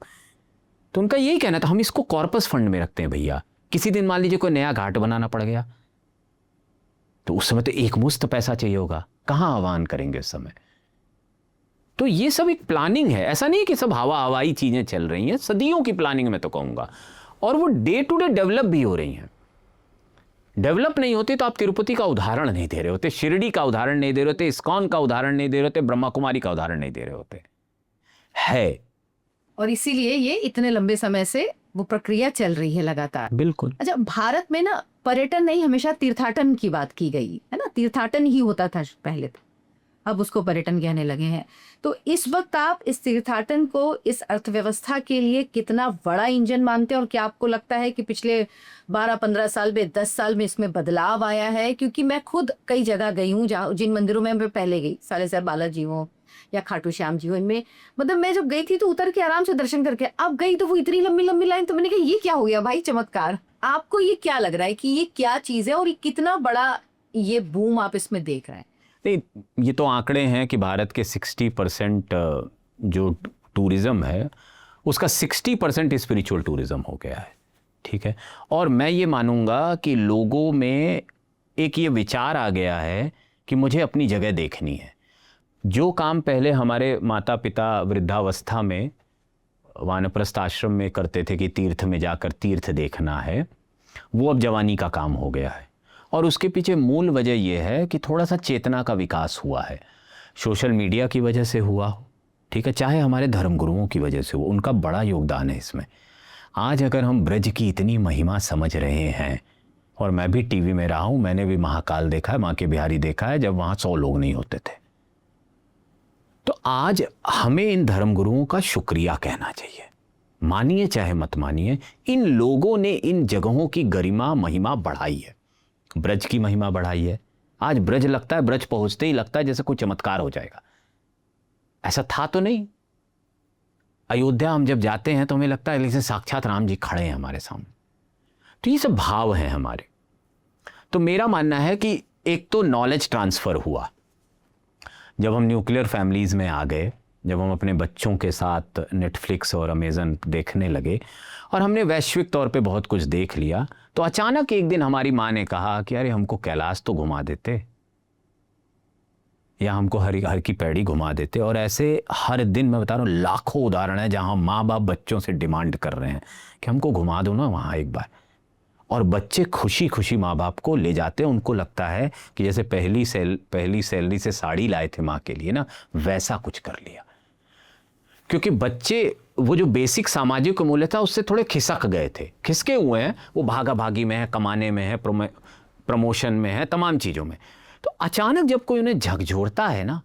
तो उनका यही कहना था, हम इसको कॉर्पस फंड में रखते हैं भैया, किसी दिन मान लीजिए कोई नया घाट बनाना पड़ गया तो उस समय तो एक मुश्त पैसा चाहिए होगा, कहाँ आह्वान करेंगे उस समय? तो ये सब एक प्लानिंग है, ऐसा नहीं है कि सब हवाई चीजें चल रही हैं, सदियों की प्लानिंग मैं तो कहूँगा, और वो डे टू डे डेवलप भी हो रही हैं। डेवलप नहीं होती तो आप तिरुपति का उदाहरण नहीं दे रहे होते, शिरडी का उदाहरण नहीं दे रहे होते, इस्कॉन का उदाहरण नहीं दे रहे होते, ब्रह्मा कुमारी का उदाहरण नहीं दे रहे होते। है और इसीलिए ये इतने लंबे समय से वो प्रक्रिया चल रही है लगातार। बिल्कुल। अच्छा, भारत में ना पर्यटन नहीं, हमेशा तीर्थाटन की बात की गई है ना, तीर्थाटन ही होता था पहले, तो अब उसको पर्यटन कहने लगे हैं। तो इस वक्त आप इस तीर्थाटन को इस अर्थव्यवस्था के लिए कितना बड़ा इंजन मानते हैं, और क्या आपको लगता है कि पिछले 12-15 साल में, 10 साल में इसमें बदलाव आया है? क्योंकि मैं खुद कई जगह गई हूँ जहाँ, जिन मंदिरों में मैं पहले गई, सालेसर बालाजी हो या खाटू श्याम जी हो, इनमें मतलब मैं जब गई थी तो उतर के आराम से दर्शन करके अब गई, तो वो इतनी लंबी लंबी लाइन, तो मैंने कहा ये क्या हो गया भाई, चमत्कार। आपको ये क्या लग रहा है कि ये क्या चीज है, और ये कितना बड़ा ये बूम आप इसमें देख रहे हैं? नहीं, ये तो आंकड़े हैं कि भारत के 60% जो टूरिज़्म है उसका 60% स्पिरिचुअल टूरिज़्म हो गया है, ठीक है। और मैं ये मानूंगा कि लोगों में एक ये विचार आ गया है कि मुझे अपनी जगह देखनी है। जो काम पहले हमारे माता पिता वृद्धावस्था में वानप्रस्थ आश्रम में करते थे कि तीर्थ में जाकर तीर्थ देखना है, वो अब जवानी का काम हो गया है। और उसके पीछे मूल वजह यह है कि थोड़ा सा चेतना का विकास हुआ है, सोशल मीडिया की वजह से हुआ हो, ठीक है, चाहे हमारे धर्मगुरुओं की वजह से हो, उनका बड़ा योगदान है इसमें। आज अगर हम ब्रज की इतनी महिमा समझ रहे हैं, और मैं भी टीवी में रहा हूँ, मैंने भी महाकाल देखा है, माँ के बिहारी देखा है, जब वहाँ 100 लोग नहीं होते थे। तो आज हमें इन धर्मगुरुओं का शुक्रिया कहना चाहिए, मानिए चाहे मत मानिए, इन लोगों ने इन जगहों की गरिमा महिमा बढ़ाई है, ब्रज की महिमा बढ़ाई है। आज ब्रज लगता है, ब्रज पहुंचते ही लगता है जैसे कोई चमत्कार हो जाएगा। ऐसा था तो नहीं। अयोध्या हम जब जाते हैं तो हमें लगता है जैसे साक्षात राम जी खड़े हैं हमारे सामने। तो ये सब भाव हैं हमारे। तो मेरा मानना है कि एक तो नॉलेज ट्रांसफर हुआ, जब हम न्यूक्लियर फैमिलीज में आ गए, जब हम अपने बच्चों के साथ नेटफ्लिक्स और अमेज़न देखने लगे और हमने वैश्विक तौर पे बहुत कुछ देख लिया, तो अचानक एक दिन हमारी माँ ने कहा कि अरे हमको कैलाश तो घुमा देते, या हमको हर की पैड़ी घुमा देते। और ऐसे हर दिन मैं बता रहा हूँ लाखों उदाहरण है जहाँ माँ बाप बच्चों से डिमांड कर रहे हैं कि हमको घुमा दो ना वहाँ एक बार, और बच्चे खुशी खुशी माँ बाप को ले जाते हैं। उनको लगता है कि जैसे पहली सैलरी से साड़ी लाए थे माँ के लिए ना, वैसा कुछ कर लिया। क्योंकि बच्चे वो जो बेसिक सामाजिक मूल्य था उससे थोड़े खिसक गए थे, खिसके हुए हैं, वो भागा भागी में है, कमाने में है, प्रमोशन में है, तमाम चीज़ों में। तो अचानक जब कोई उन्हें झकझोरता है ना,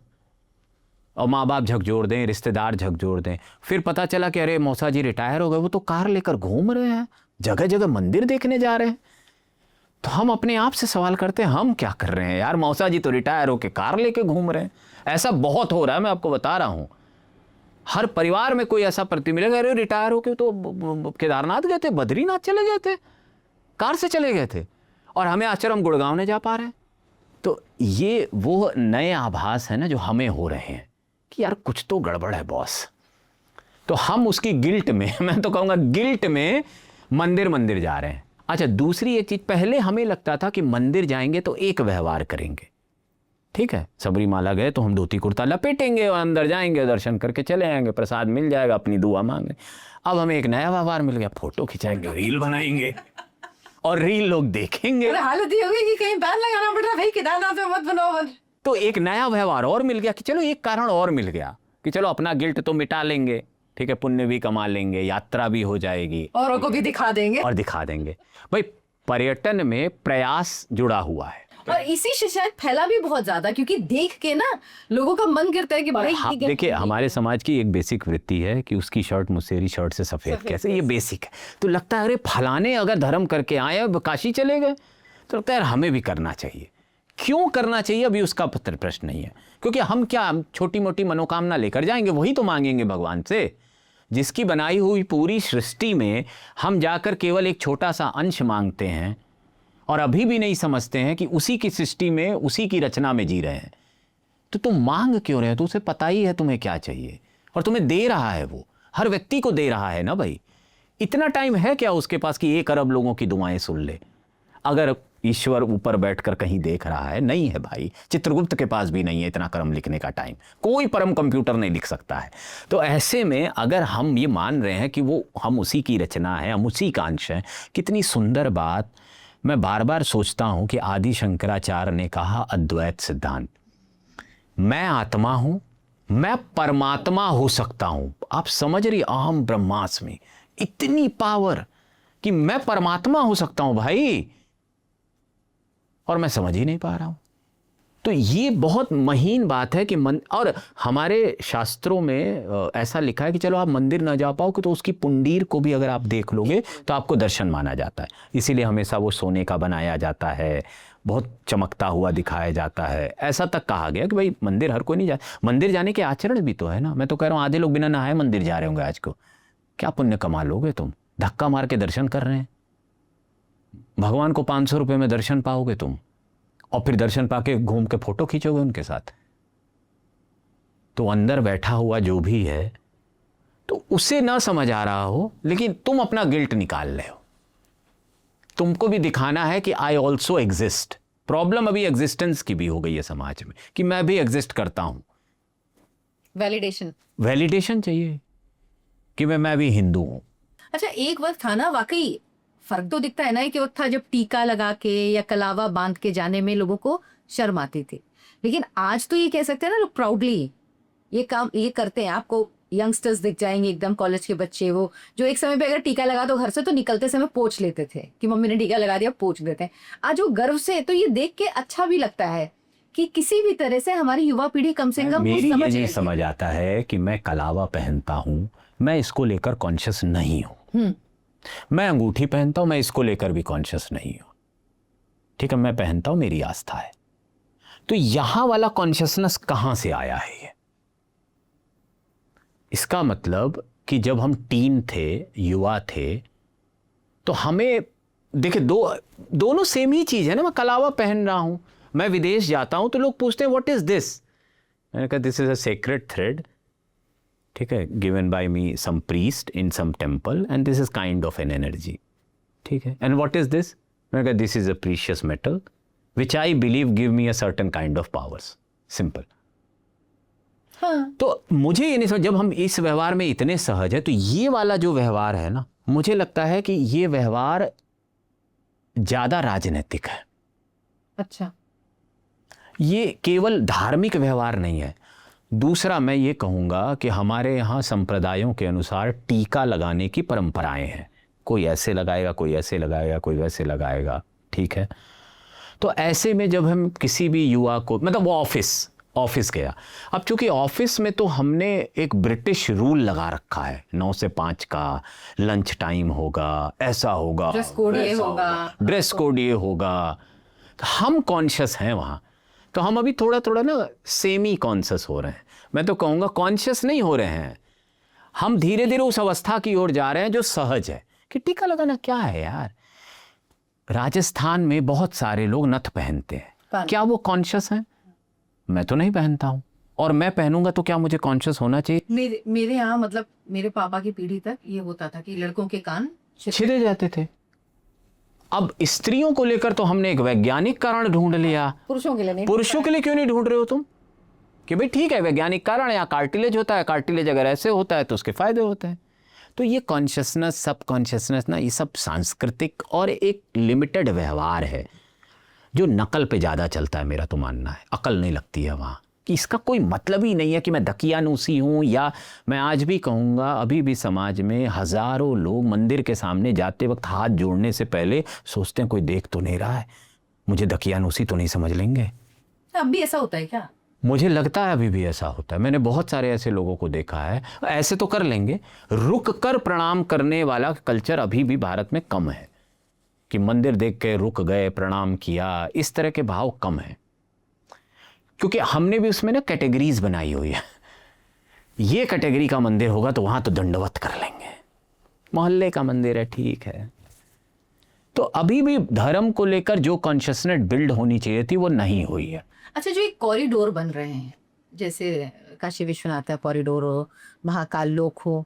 और माँ बाप झकझोर दें, रिश्तेदार झकझोर दें, फिर पता चला कि अरे मौसा जी रिटायर हो गए, वो तो कार लेकर घूम रहे हैं, जगह जगह मंदिर देखने जा रहे हैं। तो हम अपने आप से सवाल करते हैं हम क्या कर रहे हैं यार, मौसा जी तो रिटायर होकर कार लेके घूम रहे हैं। ऐसा बहुत हो रहा है, मैं आपको बता रहा हूँ। हर परिवार में कोई ऐसा प्रति मिलेगा, अरे रिटायर होके तो केदारनाथ गए थे, बद्रीनाथ चले गए थे, कार से चले गए थे, और हमें आश्रम गुड़गांव नहीं जा पा रहे हैं। तो ये वो नए आभास है ना जो हमें हो रहे हैं कि यार कुछ तो गड़बड़ है बॉस। तो हम उसकी गिल्ट में, मैं तो कहूँगा गिल्ट में मंदिर जा रहे हैं। अच्छा, दूसरी एक चीज़, पहले हमें लगता था कि मंदिर जाएंगे तो एक व्यवहार करेंगे, ठीक है, सबरीमाला गए तो हम धोती कुर्ता लपेटेंगे और अंदर जाएंगे, दर्शन करके चले आएंगे, प्रसाद मिल जाएगा, अपनी दुआ मांगे। अब हमें एक नया व्यवहार मिल गया, फोटो खिंचाएंगे, रील बनाएंगे, और रील लोग देखेंगे। हालत ये होगी कि कहीं बैन लगाना पड़ रहा, भाई केदारनाथ में मत बनाओ मत। तो एक नया व्यवहार और मिल गया कि चलो, एक कारण और मिल गया कि चलो अपना गिल्ट तो मिटा लेंगे, ठीक है, पुण्य भी कमा लेंगे, यात्रा भी हो जाएगी, औरों को भी दिखा देंगे। भाई पर्यटन में प्रयास जुड़ा हुआ है, और इसी से शायद फैला भी बहुत ज्यादा, क्योंकि देख के ना लोगों का मन करता है कि भाई हाँ, देखिए हमारे समाज की एक बेसिक वृत्ति है कि उसकी शर्ट मुसेरी शर्ट से सफेद कैसे, ये बेसिक है। तो लगता है अरे फलाने अगर धर्म करके आए, अब काशी चले गए, तो लगता है यार हमें भी करना चाहिए। क्यों करना चाहिए अभी उसका प्रश्न नहीं है, क्योंकि हम क्या छोटी मोटी मनोकामना लेकर जाएंगे, वही तो मांगेंगे भगवान से। जिसकी बनाई हुई पूरी सृष्टि में हम जाकर केवल एक छोटा सा अंश मांगते हैं, और अभी भी नहीं समझते हैं कि उसी की सृष्टि में, उसी की रचना में जी रहे हैं। तो तुम मांग क्यों रहे हो? तो उसे पता ही है तुम्हें क्या चाहिए, और तुम्हें दे रहा है, वो हर व्यक्ति को दे रहा है ना भाई। इतना टाइम है क्या उसके पास कि 1 अरब लोगों की दुआएं सुन ले? अगर ईश्वर ऊपर बैठकर कहीं देख रहा है, नहीं है भाई, चित्रगुप्त के पास भी नहीं है इतना कर्म लिखने का टाइम, कोई परम कंप्यूटर नहीं लिख सकता है। तो ऐसे में अगर हम ये मान रहे हैं कि वो हम उसी की रचना है, हम उसी का अंश हैं, कितनी सुंदर बात। मैं बार बार सोचता हूँ कि आदि शंकराचार्य ने कहा अद्वैत सिद्धांत, मैं आत्मा हूँ, मैं परमात्मा हो सकता हूं। आप समझ रही, अहम ब्रह्मास्मि, इतनी पावर कि मैं परमात्मा हो सकता हूं भाई, और मैं समझ ही नहीं पा रहा हूं। तो ये बहुत महीन बात है कि और हमारे शास्त्रों में ऐसा लिखा है कि चलो आप मंदिर ना जा पाओ तो उसकी पुंडीर को भी अगर आप देख लोगे तो आपको दर्शन माना जाता है। इसीलिए हमेशा वो सोने का बनाया जाता है, बहुत चमकता हुआ दिखाया जाता है। ऐसा तक कहा गया कि भाई मंदिर हर कोई नहीं मंदिर जाने के आचरण भी तो है ना। मैं तो कह रहा हूँ आधे लोग बिना नहाए मंदिर जा रहे होंगे आज को। क्या पुण्य कमा लोगे तुम, धक्का मार के दर्शन कर रहे हैं। भगवान को 500 रुपये में दर्शन पाओगे तुम, और फिर दर्शन पाके घूम के फोटो खींचोगे उनके साथ। तो अंदर बैठा हुआ जो भी है तो उसे ना समझ आ रहा हो, लेकिन तुम अपना गिल्ट निकाल रहे हो। तुमको भी दिखाना है कि आई ऑल्सो एग्जिस्ट। प्रॉब्लम अभी एग्जिस्टेंस की भी हो गई है समाज में कि मैं भी एग्जिस्ट करता हूं। वैलिडेशन चाहिए कि मैं भी हिंदू हूं। अच्छा, एक वक्त था ना, वाकई फर्क तो दिखता है ना। एक वक्त था जब टीका लगा के या कलावा बांध के जाने में लोगों को शर्म आती थी, लेकिन आज तो ये कह सकते हैं ना लोग प्राउडली ये काम ये करते हैं। आपको यंगस्टर्स दिख जाएंगे एकदम, कॉलेज के बच्चे, वो जो एक समय पे अगर टीका लगा तो घर से तो निकलते समय पोंछ लेते थे कि मम्मी ने टीका लगा दिया, पोंछ देते हैं आज वो गर्व से। तो ये देख के अच्छा भी लगता है कि किसी भी तरह से हमारी युवा पीढ़ी कम से कम मेरी ये नहीं समझ आता है कि मैं कलावा पहनता हूं, मैं इसको लेकर कॉन्शियस नहीं हूं। मैं अंगूठी पहनता हूं, मैं इसको लेकर भी कॉन्शियस नहीं हूं। ठीक है, मैं पहनता हूं, मेरी आस्था है। तो यहां वाला कॉन्शियसनेस कहां से आया है ये? इसका मतलब कि जब हम टीन थे, युवा थे, तो हमें देखिए दोनों सेम ही चीज है ना। मैं कलावा पहन रहा हूं, मैं विदेश जाता हूं तो लोग पूछते हैं व्हाट इज दिस। मैंने कहा this is a sacred thread, ठीक है, given by me some priest in some temple, and this is kind of an energy. ठीक है, एंड व्हाट इज दिस? मैंने कहा this is a precious metal which I believe give me a certain kind of powers. Simple. हाँ। तो मुझे ये नहीं समझ, जब हम इस व्यवहार में इतने सहज है तो ये वाला जो व्यवहार है ना, मुझे लगता है कि ये व्यवहार ज्यादा राजनीतिक है। अच्छा, ये केवल धार्मिक व्यवहार नहीं है। दूसरा, मैं ये कहूंगा कि हमारे यहाँ संप्रदायों के अनुसार टीका लगाने की परंपराएं हैं। कोई ऐसे लगाएगा, कोई ऐसे लगाएगा, कोई वैसे लगाएगा। ठीक है, तो ऐसे में जब हम किसी भी युवा को, मतलब वो ऑफिस गया, अब चूंकि ऑफिस में तो हमने एक ब्रिटिश रूल लगा रखा है, 9 से 5 का लंच टाइम होगा, ऐसा होगा, ड्रेस कोड ये होगा। हम कॉन्शियस हैं वहाँ, तो हम अभी थोड़ा थोड़ा ना सेमी कॉन्शियस हो रहे हैं। मैं तो कहूँगा कॉन्शियस नहीं हो रहे हैं, हम धीरे धीरे उस अवस्था की ओर जा रहे हैं जो सहज है। कि टीका लगाना क्या है यार? राजस्थान में बहुत सारे लोग नथ पहनते हैं, क्या वो कॉन्शियस हैं? मैं तो नहीं पहनता हूँ, और मैं पहनूंगा तो क्या मुझे कॉन्शियस होना चाहिए? मेरे यहाँ, मतलब मेरे पापा की पीढ़ी तक ये होता था कि लड़कों के कान छिदे जाते थे। अब स्त्रियों को लेकर तो हमने एक वैज्ञानिक कारण ढूंढ लिया, पुरुषों के लिए नहीं। पुरुषों के लिए क्यों नहीं ढूंढ रहे हो तुम? कि भाई ठीक है, वैज्ञानिक कारण, या कार्टिलेज होता है, कार्टिलेज अगर ऐसे होता है तो उसके फायदे होते हैं। तो ये कॉन्शियसनेस, सब कॉन्शियसनेस ना, ये सब सांस्कृतिक और एक लिमिटेड व्यवहार है जो नकल पे ज़्यादा चलता है। मेरा तो मानना है अकल नहीं लगती है वहाँ, कि इसका कोई मतलब ही नहीं है कि मैं दकियानूसी हूँ। या मैं आज भी कहूँगा, अभी भी समाज में हज़ारों लोग मंदिर के सामने जाते वक्त हाथ जोड़ने से पहले सोचते हैं कोई देख तो नहीं रहा है, मुझे दकियानूसी तो नहीं समझ लेंगे। अब भी ऐसा होता है क्या? मुझे लगता है अभी भी ऐसा होता है। मैंने बहुत सारे ऐसे लोगों को देखा है। ऐसे तो कर लेंगे, रुक कर प्रणाम करने वाला कल्चर अभी भी भारत में कम है, कि मंदिर देख के रुक गए, प्रणाम किया, इस तरह के भाव कम है। क्योंकि हमने भी उसमें ना कैटेगरीज बनाई हुई है। ये कैटेगरी का मंदिर होगा तो वहां तो दंडवत कर लेंगे, मोहल्ले का मंदिर है, ठीक है। तो अभी भी धर्म को लेकर जो कॉन्शियसनेस बिल्ड होनी चाहिए थी वो नहीं हुई है। अच्छा, जो एक कॉरिडोर बन रहे हैं, जैसे काशी विश्वनाथ कॉरिडोर हो, महाकाल लोक हो,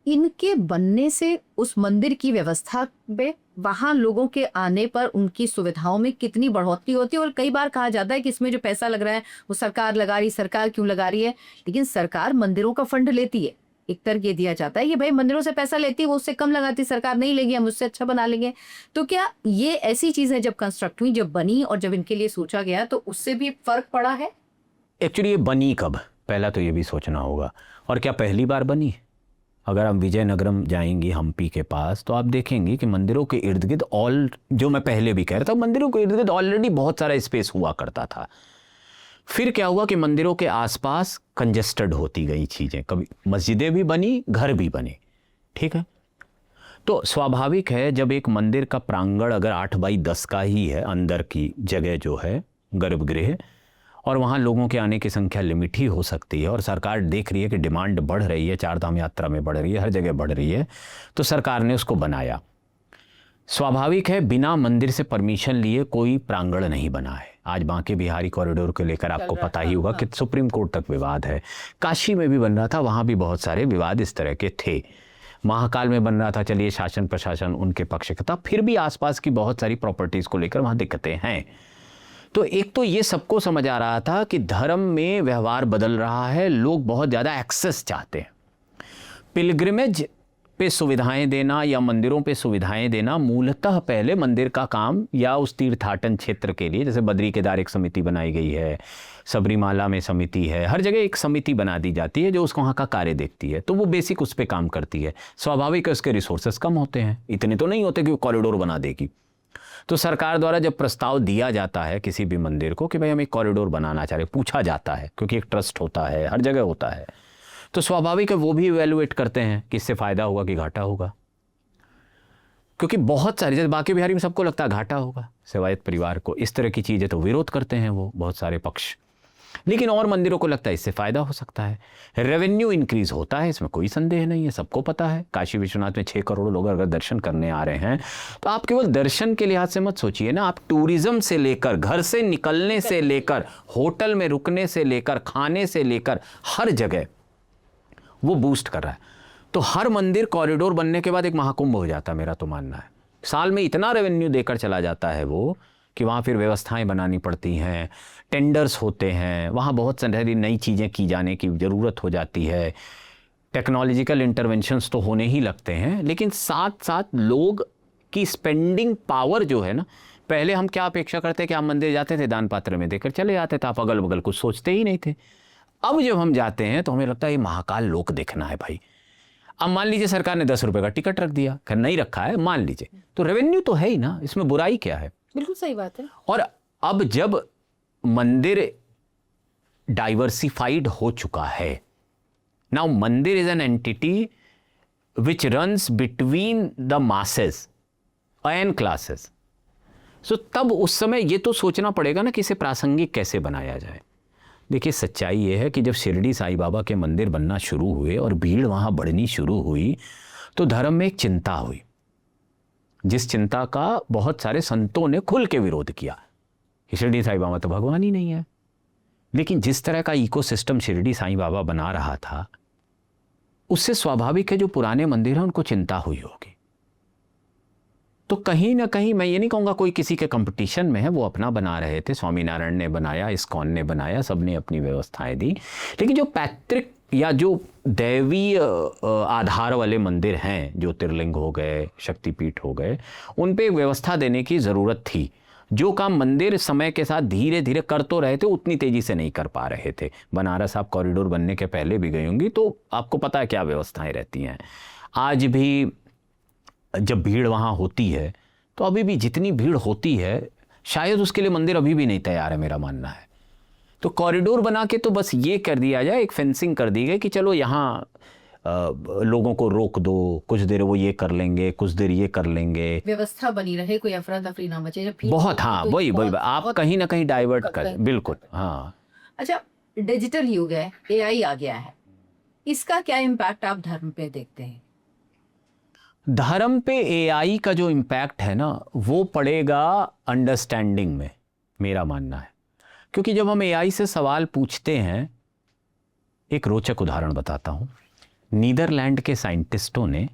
इनके बनने से उस मंदिर की व्यवस्था पे, वहां लोगों के आने पर उनकी सुविधाओं में कितनी बढ़ोतरी होती है। और कई बार कहा जाता है कि इसमें जो पैसा लग रहा है वो सरकार लगा रही, सरकार क्यों लगा रही है? लेकिन सरकार मंदिरों का फंड लेती है। एक तर्क ये दिया जाता है कि भाई मंदिरों से पैसा लेती है, वो उससे कम लगाती, सरकार नहीं लेगी, हम उससे अच्छा बना लेंगे। तो क्या ये ऐसी चीजें जब कंस्ट्रक्ट हुई, जब बनी और जब इनके लिए सोचा गया, तो उससे भी फर्क पड़ा है? एक्चुअली ये बनी कब? पहला तो ये भी सोचना होगा। और क्या पहली बार बनी? अगर हम विजयनगरम जाएंगी हम्पी के पास तो आप देखेंगे कि मंदिरों के इर्द गिर्द जो मैं पहले भी कह रहा था, मंदिरों के इर्द गिर्द ऑलरेडी बहुत सारा स्पेस हुआ करता था। फिर क्या हुआ कि मंदिरों के आसपास कंजेस्टेड होती गई चीज़ें, कभी मस्जिदें भी बनी, घर भी बने, ठीक है। तो स्वाभाविक है जब एक मंदिर का प्रांगण अगर 8x10 का ही है, अंदर की जगह जो है गर्भगृह, और वहाँ लोगों के आने की संख्या लिमिट ही हो सकती है, और सरकार देख रही है कि डिमांड बढ़ रही है, चार धाम यात्रा में बढ़ रही है, हर जगह बढ़ रही है, तो सरकार ने उसको बनाया। स्वाभाविक है बिना मंदिर से परमिशन लिए कोई प्रांगण नहीं बना है। आज बांके बिहारी कॉरिडोर को लेकर आपको पता ही होगा कि सुप्रीम कोर्ट तक विवाद है। काशी में भी बन रहा था, वहाँ भी बहुत सारे विवाद इस तरह के थे। महाकाल में बन रहा था, चलिए शासन प्रशासन उनके पक्ष का था, फिर भी आसपास की बहुत सारी प्रॉपर्टीज़ को लेकर वहाँ दिक्कतें हैं। तो एक तो ये सबको समझ आ रहा था कि धर्म में व्यवहार बदल रहा है, लोग बहुत ज़्यादा एक्सेस चाहते हैं। पिलग्रिमेज पे सुविधाएं देना या मंदिरों पे सुविधाएं देना मूलतः पहले मंदिर का काम या उस तीर्थाटन क्षेत्र के लिए, जैसे बद्री केदार एक समिति बनाई गई है, सबरीमाला में समिति है, हर जगह एक समिति बना दी जाती है जो उसको वहाँ का कार्य देखती है, तो वो बेसिक उस पर काम करती है। स्वाभाविक है उसके रिसोर्सेज कम होते हैं, इतने तो नहीं होते कि वो कॉरिडोर बना देगी। तो सरकार द्वारा जब प्रस्ताव दिया जाता है किसी भी मंदिर को कि भाई हम एक कॉरिडोर बनाना चाह रहे, पूछा जाता है, क्योंकि एक ट्रस्ट होता है, हर जगह होता है, तो स्वाभाविक है वो भी इवैल्यूएट करते हैं कि इससे फ़ायदा होगा कि घाटा होगा। क्योंकि बहुत सारी, जैसे बांके बिहारी में सबको लगता है घाटा होगा, सेवायत परिवार को इस तरह की चीज़ें तो विरोध करते हैं वो बहुत सारे पक्ष, लेकिन और मंदिरों को लगता है इससे फ़ायदा हो सकता है, रेवेन्यू इंक्रीज होता है, इसमें कोई संदेह नहीं है, सबको पता है। काशी विश्वनाथ में 6 करोड़ लोग अगर दर्शन करने आ रहे हैं तो आप केवल दर्शन के लिहाज से मत सोचिए ना, आप टूरिज्म से लेकर, घर से निकलने से लेकर, होटल में रुकने से लेकर, खाने से लेकर, हर जगह वो बूस्ट कर रहा है। तो हर मंदिर कॉरिडोर बनने के बाद एक महाकुंभ हो जाता है, मेरा तो मानना है। साल में इतना रेवेन्यू देकर चला जाता है वो कि वहाँ फिर व्यवस्थाएं बनानी पड़ती हैं, टेंडर्स होते हैं, वहाँ बहुत सारी नई चीज़ें की जाने की ज़रूरत हो जाती है, टेक्नोलॉजिकल इंटरवेंशंस तो होने ही लगते हैं, लेकिन साथ साथ लोग की स्पेंडिंग पावर जो है ना, पहले हम क्या अपेक्षा करते कि आप मंदिर जाते थे दान पात्र में देकर चले आते थे, आप अगल बगल कुछ सोचते ही नहीं थे। अब जब हम जाते हैं तो हमें लगता है ये महाकाल लोक देखना है भाई। अब मान लीजिए सरकार ने 10 रुपये का टिकट रख दिया, खैर नहीं रखा है, मान लीजिए, तो रेवेन्यू तो है ही ना, इसमें बुराई क्या है? बिल्कुल सही बात है। और अब जब मंदिर डाइवर्सिफाइड हो चुका है, now mandir is an entity which runs between the masses and classes, so तब उस समय ये तो सोचना पड़ेगा ना कि इसे प्रासंगिक कैसे बनाया जाए। देखिए सच्चाई ये है कि जब शिरडी साईं बाबा के मंदिर बनना शुरू हुए और भीड़ वहाँ बढ़नी शुरू हुई तो धर्म में एक चिंता हुई, जिस चिंता का बहुत सारे संतों ने खुल के विरोध किया कि शिरडी साईं बाबा तो भगवान ही नहीं है। लेकिन जिस तरह का इकोसिस्टम शिरडी साईं बाबा बना रहा था, उससे स्वाभाविक है जो पुराने मंदिर हैं उनको चिंता हुई होगी। तो कहीं ना कहीं मैं ये नहीं कहूँगा कोई किसी के कंपटीशन में है, वो अपना बना रहे थे, स्वामीनारायण ने बनाया, इस्कॉन ने बनाया, सब ने अपनी व्यवस्थाएं दी, लेकिन जो पैतृक या जो दैवीय आधार वाले मंदिर हैं, ज्योतिर्लिंग हो गए, शक्तिपीठ हो गए, उन पे एक व्यवस्था देने की ज़रूरत थी। जो काम मंदिर समय के साथ धीरे धीरे कर तो रहे थे, उतनी तेज़ी से नहीं कर पा रहे थे। बनारस आप कॉरिडोर बनने के पहले भी गई होंगी तो आपको पता है क्या व्यवस्थाएं रहती हैं। आज भी जब भीड़ वहाँ होती है तो अभी भी जितनी भीड़ होती है शायद उसके लिए मंदिर अभी भी नहीं तैयार है, मेरा मानना है। तो कॉरिडोर बना के तो बस ये कर दिया जाए, एक फेंसिंग कर दी गई कि चलो यहाँ लोगों को रोक दो, कुछ देर वो ये कर लेंगे, कुछ देर ये कर लेंगे, व्यवस्था बनी रहे, कोई अफरा तफरी ना मचे। जब बहुत, हाँ वही आप कहीं ना कहीं डाइवर्ट करें, बिल्कुल हाँ। अच्छा, डिजिटल युग है, एआई आ गया है, इसका क्या इम्पैक्ट आप धर्म पे देखते हैं? धर्म पे एआई का जो इम्पैक्ट है ना वो पड़ेगा अंडरस्टैंडिंग में, मेरा मानना है। क्योंकि जब हम एआई से सवाल पूछते हैं, एक रोचक उदाहरण बताता हूँ। नीदरलैंड के साइंटिस्टों ने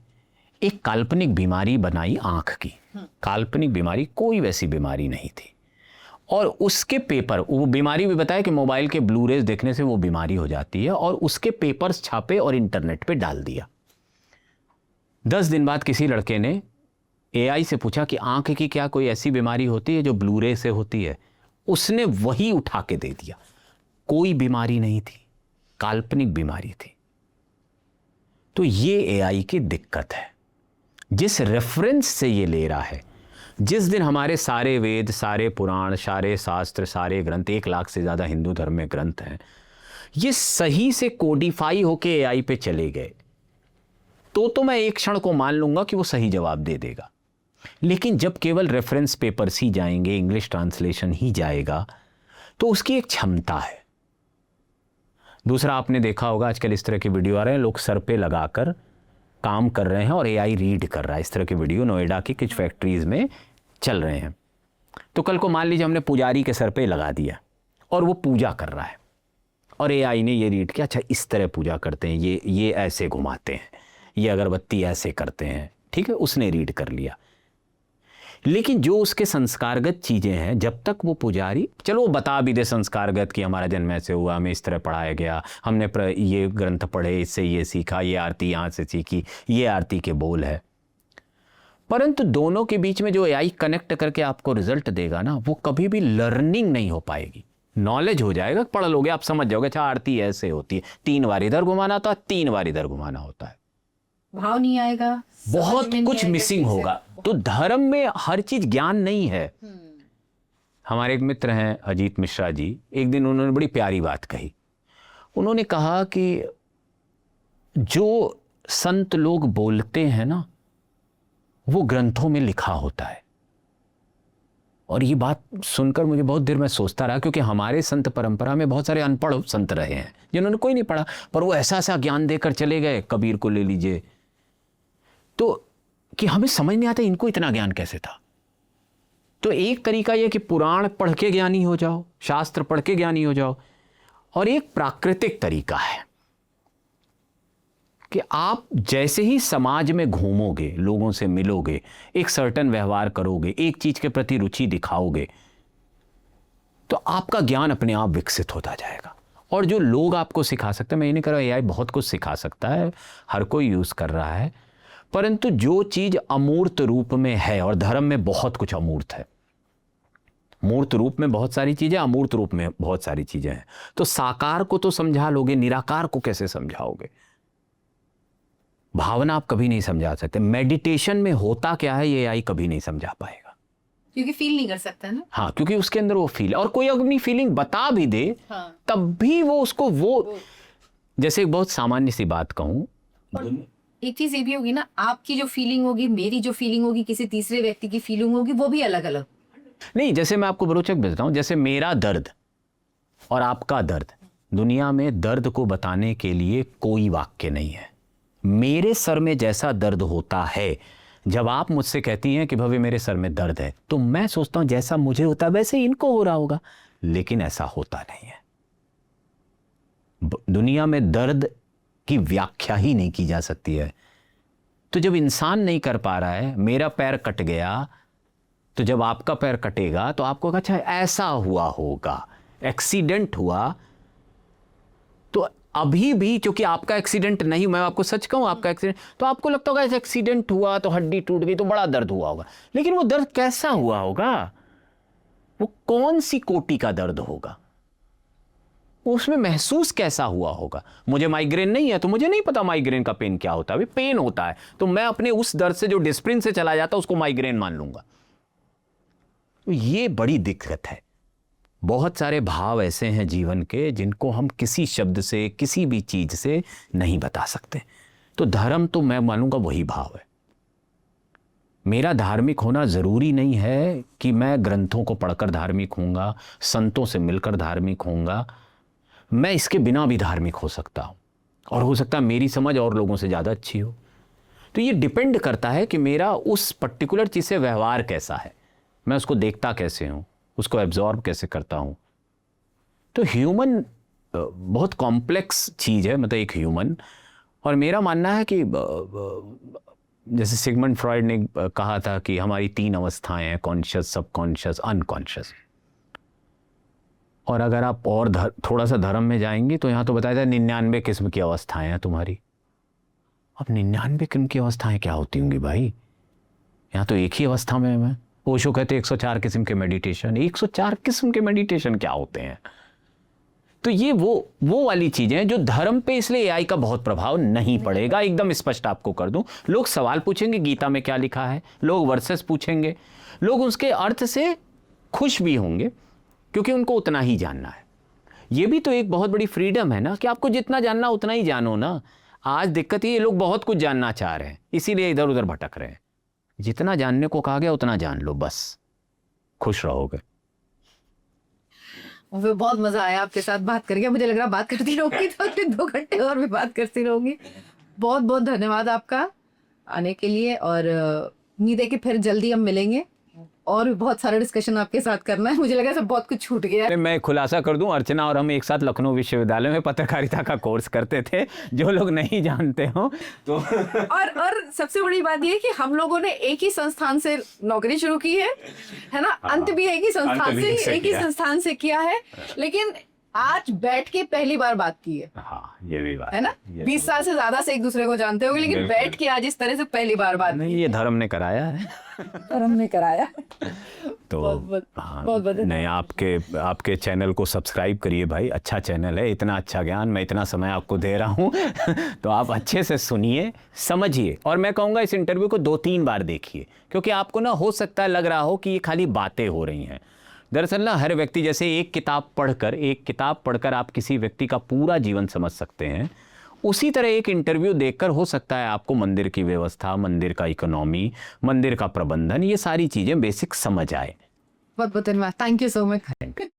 एक काल्पनिक बीमारी बनाई आँख की, काल्पनिक बीमारी, कोई वैसी बीमारी नहीं थी, और उसके पेपर, वो बीमारी भी बताया कि मोबाइल के ब्लू रेज देखने से वो बीमारी हो जाती है, और उसके पेपर्स छापे और इंटरनेट पे डाल दिया। 10 दिन बाद किसी लड़के ने एआई से पूछा कि आंख की क्या कोई ऐसी बीमारी होती है जो ब्लू रे से होती है? उसने वही उठा के दे दिया, कोई बीमारी नहीं थी। काल्पनिक बीमारी थी। तो ये एआई की दिक्कत है। जिस रेफरेंस से ये ले रहा है, जिस दिन हमारे सारे वेद, सारे पुराण, सारे शास्त्र, सारे ग्रंथ, 1 लाख से ज़्यादा हिंदू धर्म में ग्रंथ हैं, ये सही से कोडिफाई होके एआई पे चले गए तो मैं एक क्षण को मान लूंगा कि वो सही जवाब दे देगा। लेकिन जब केवल रेफरेंस पेपर्स ही जाएंगे, इंग्लिश ट्रांसलेशन ही जाएगा, तो उसकी एक क्षमता है। दूसरा, आपने देखा होगा आजकल इस तरह के वीडियो आ रहे हैं, लोग सर पे लगाकर काम कर रहे हैं और एआई रीड कर रहा है। इस तरह के वीडियो नोएडा की कुछ फैक्ट्रीज में चल रहे हैं। तो कल को मान लीजिए हमने पुजारी के सर पे लगा दिया और वो पूजा कर रहा है और एआई ने ये रीड किया, अच्छा इस तरह पूजा करते हैं, ये ऐसे घुमाते हैं, ये अगरबत्ती ऐसे करते हैं, ठीक है, उसने रीड कर लिया। लेकिन जो उसके संस्कारगत चीज़ें हैं, जब तक वो पुजारी, चलो वो बता भी दे संस्कारगत कि हमारा जन्म ऐसे हुआ, हमें इस तरह पढ़ाया गया, हमने ये ग्रंथ पढ़े, इससे ये सीखा, ये आरती यहाँ से सीखी, ये आरती के बोल है, परंतु दोनों के बीच में जो एआई कनेक्ट करके आपको रिजल्ट देगा ना, वो कभी भी लर्निंग नहीं हो पाएगी। नॉलेज हो जाएगा, पढ़ लोगे, आप समझ जाओगे, अच्छा आरती ऐसे होती है, 3 बार इधर घुमाना होता है, 3 बार इधर घुमाना होता है। भाव नहीं आएगा, बहुत कुछ मिसिंग होगा। तो धर्म में हर चीज ज्ञान नहीं है। हमारे एक मित्र हैं अजीत मिश्रा जी, एक दिन उन्होंने बड़ी प्यारी बात कही। उन्होंने कहा कि जो संत लोग बोलते हैं ना, वो ग्रंथों में लिखा होता है। और ये बात सुनकर मुझे बहुत देर में सोचता रहा, क्योंकि हमारे संत परंपरा में बहुत सारे अनपढ़ संत रहे हैं जिन्होंने कोई नहीं पढ़ा, पर वो ऐसा ऐसा ज्ञान देकर चले गए। कबीर को ले लीजिए, तो कि हमें समझ नहीं आता इनको इतना ज्ञान कैसे था। तो एक तरीका यह कि पुराण पढ़ के ज्ञानी हो जाओ, शास्त्र पढ़ के ज्ञानी हो जाओ, और एक प्राकृतिक तरीका है कि आप जैसे ही समाज में घूमोगे, लोगों से मिलोगे, एक सर्टेन व्यवहार करोगे, एक चीज के प्रति रुचि दिखाओगे, तो आपका ज्ञान अपने आप विकसित होता जाएगा। और जो लोग आपको सिखा सकते हैं, मैं ये नहीं कह रहा एआई बहुत कुछ सिखा सकता है, हर कोई यूज कर रहा है, परंतु जो चीज अमूर्त रूप में है, और धर्म में बहुत कुछ अमूर्त है, मूर्त रूप में बहुत सारी चीजें, अमूर्त रूप में बहुत सारी चीजें हैं। तो साकार को तो समझा लोगे, निराकार को कैसे समझाओगे? भावना आप कभी नहीं समझा सकते। मेडिटेशन में होता क्या है, ये एआई कभी नहीं समझा पाएगा, क्योंकि फील नहीं कर सकता ना। हाँ, क्योंकि उसके अंदर वो फील, और कोई अपनी फीलिंग बता भी दे, हाँ, तब भी वो उसको वो जैसे एक बहुत सामान्य सी बात कहूं, एक चीज ये भी होगी ना, आपकी जो फीलिंग होगी, मेरी जो फीलिंग होगी, किसी तीसरे व्यक्ति की फीलिंग होगी, वो भी अलग अलग नहीं। जैसे मैं आपको रोचक बताता हूं, जैसे मेरा दर्द और आपका दर्द, दुनिया में दर्द को बताने के लिए कोई वाक्य नहीं है। मेरे सर में जैसा दर्द होता है, जब आप मुझसे कहती हैं कि भव्य मेरे सर में दर्द है, तो मैं सोचता हूं जैसा मुझे होता है वैसे इनको हो रहा होगा, लेकिन ऐसा होता नहीं है। दुनिया में दर्द की व्याख्या ही नहीं की जा सकती है। तो जब इंसान नहीं कर पा रहा है, मेरा पैर कट गया, तो जब आपका पैर कटेगा तो आपको अच्छा ऐसा हुआ होगा, एक्सीडेंट हुआ, तो अभी भी क्योंकि आपका एक्सीडेंट नहीं, मैं आपको सच कहूं, आपका एक्सीडेंट, तो आपको लगता होगा एक्सीडेंट हुआ तो हड्डी टूट गई तो बड़ा दर्द हुआ होगा, लेकिन वो दर्द कैसा हुआ होगा, वो कौन सी कोटि का दर्द होगा, उसमें महसूस कैसा हुआ होगा। मुझे माइग्रेन नहीं है तो मुझे नहीं पता माइग्रेन का पेन क्या होता है। पेन होता है तो मैं अपने उस दर्द से जो डिस्प्रिन से चला जाता उसको माइग्रेन मान लूंगा। तो ये बड़ी दिक्कत है। बहुत सारे भाव ऐसे हैं जीवन के जिनको हम किसी शब्द से, किसी भी चीज से नहीं बता सकते। तो धर्म तो मैं मानूंगा वही भाव है। मेरा धार्मिक होना जरूरी नहीं है कि मैं ग्रंथों को पढ़कर धार्मिक होऊंगा, संतों से मिलकर धार्मिक होऊंगा। मैं इसके बिना भी धार्मिक हो सकता हूं, और हो सकता है मेरी समझ और लोगों से ज़्यादा अच्छी हो। तो ये डिपेंड करता है कि मेरा उस पर्टिकुलर चीज़ से व्यवहार कैसा है, मैं उसको देखता कैसे हूँ, उसको एब्जॉर्ब कैसे करता हूँ। तो ह्यूमन बहुत कॉम्प्लेक्स चीज़ है, मतलब एक ह्यूमन। और मेरा मानना है कि जैसे सिगमंड फ्रॉइड ने कहा था कि हमारी 3 अवस्थाएं हैं, कॉन्शियस, सबकॉन्शियस, अनकॉन्शियस। और अगर आप और थोड़ा सा धर्म में जाएंगे तो यहाँ तो बताया जाए 99 किस्म की अवस्थाएं हैं तुम्हारी। अब 99 किस्म की अवस्थाएं क्या होती होंगी भाई? यहाँ तो एक ही अवस्था में मैं। ओशो कहते 104 किस्म के मेडिटेशन। 104 किस्म के मेडिटेशन क्या होते हैं? तो ये वो वाली चीजें हैं जो धर्म पे, इसलिए एआई का बहुत प्रभाव नहीं पड़ेगा, एकदम स्पष्ट आपको कर दूं। लोग सवाल पूछेंगे गीता में क्या लिखा है, लोग वर्सेस पूछेंगे, लोग उसके अर्थ से खुश भी होंगे क्योंकि उनको उतना ही जानना है। ये भी तो एक बहुत बड़ी फ्रीडम है ना कि आपको जितना जानना उतना ही जानो ना। आज दिक्कत ये लोग बहुत कुछ जानना चाह रहे हैं, इसीलिए इधर उधर भटक रहे हैं। जितना जानने को कहा गया उतना जान लो, बस खुश रहोगे। मुझे बहुत मजा आया आपके साथ बात करके, मुझे लग रहा बात करती रहूंगी तो फिर 2 घंटे और भी बात करती रहूंगी। बहुत बहुत धन्यवाद आपका आने के लिए, और उम्मीद है कि फिर जल्दी हम मिलेंगे और भी बहुत सारा डिस्कशन आपके साथ करना है। मुझे लगा सब बहुत कुछ छूट गया है। मैं खुलासा कर दूं, अर्चना और हम एक साथ लखनऊ विश्वविद्यालय में पत्रकारिता का कोर्स करते थे, जो लोग नहीं जानते हो तो और सबसे बड़ी बात ये है कि हम लोगों ने एक ही संस्थान से नौकरी शुरू की है ना, अंत भी एक ही संस्थान से, एक ही संस्थान से किया है, लेकिन आज बैठ के पहली बार बात की है। हाँ, ये भी बात है ना, 20 साल से ज्यादा से एक दूसरे को जानते होंगे, लेकिन बैठ के आज इस तरह से पहली बार बात नहीं, ये धर्म ने कराया है। धर्म ने कराया। तो बहुत बहुत नहीं, आपके चैनल को सब्सक्राइब करिए भाई, अच्छा चैनल है, इतना अच्छा ज्ञान मैं इतना समय आपको दे रहा हूँ तो आप अच्छे से सुनिए, समझिए, और मैं कहूँगा इस इंटरव्यू को 2-3 बार देखिए, क्योंकि आपको ना हो सकता है लग रहा हो कि ये खाली बातें हो रही हैं। दरअसल ना हर व्यक्ति, जैसे एक किताब पढ़कर आप किसी व्यक्ति का पूरा जीवन समझ सकते हैं, उसी तरह एक इंटरव्यू देखकर हो सकता है आपको मंदिर की व्यवस्था, मंदिर का इकोनॉमी, मंदिर का प्रबंधन, ये सारी चीज़ें बेसिक समझ आए। बहुत बहुत धन्यवाद। Thank you so much.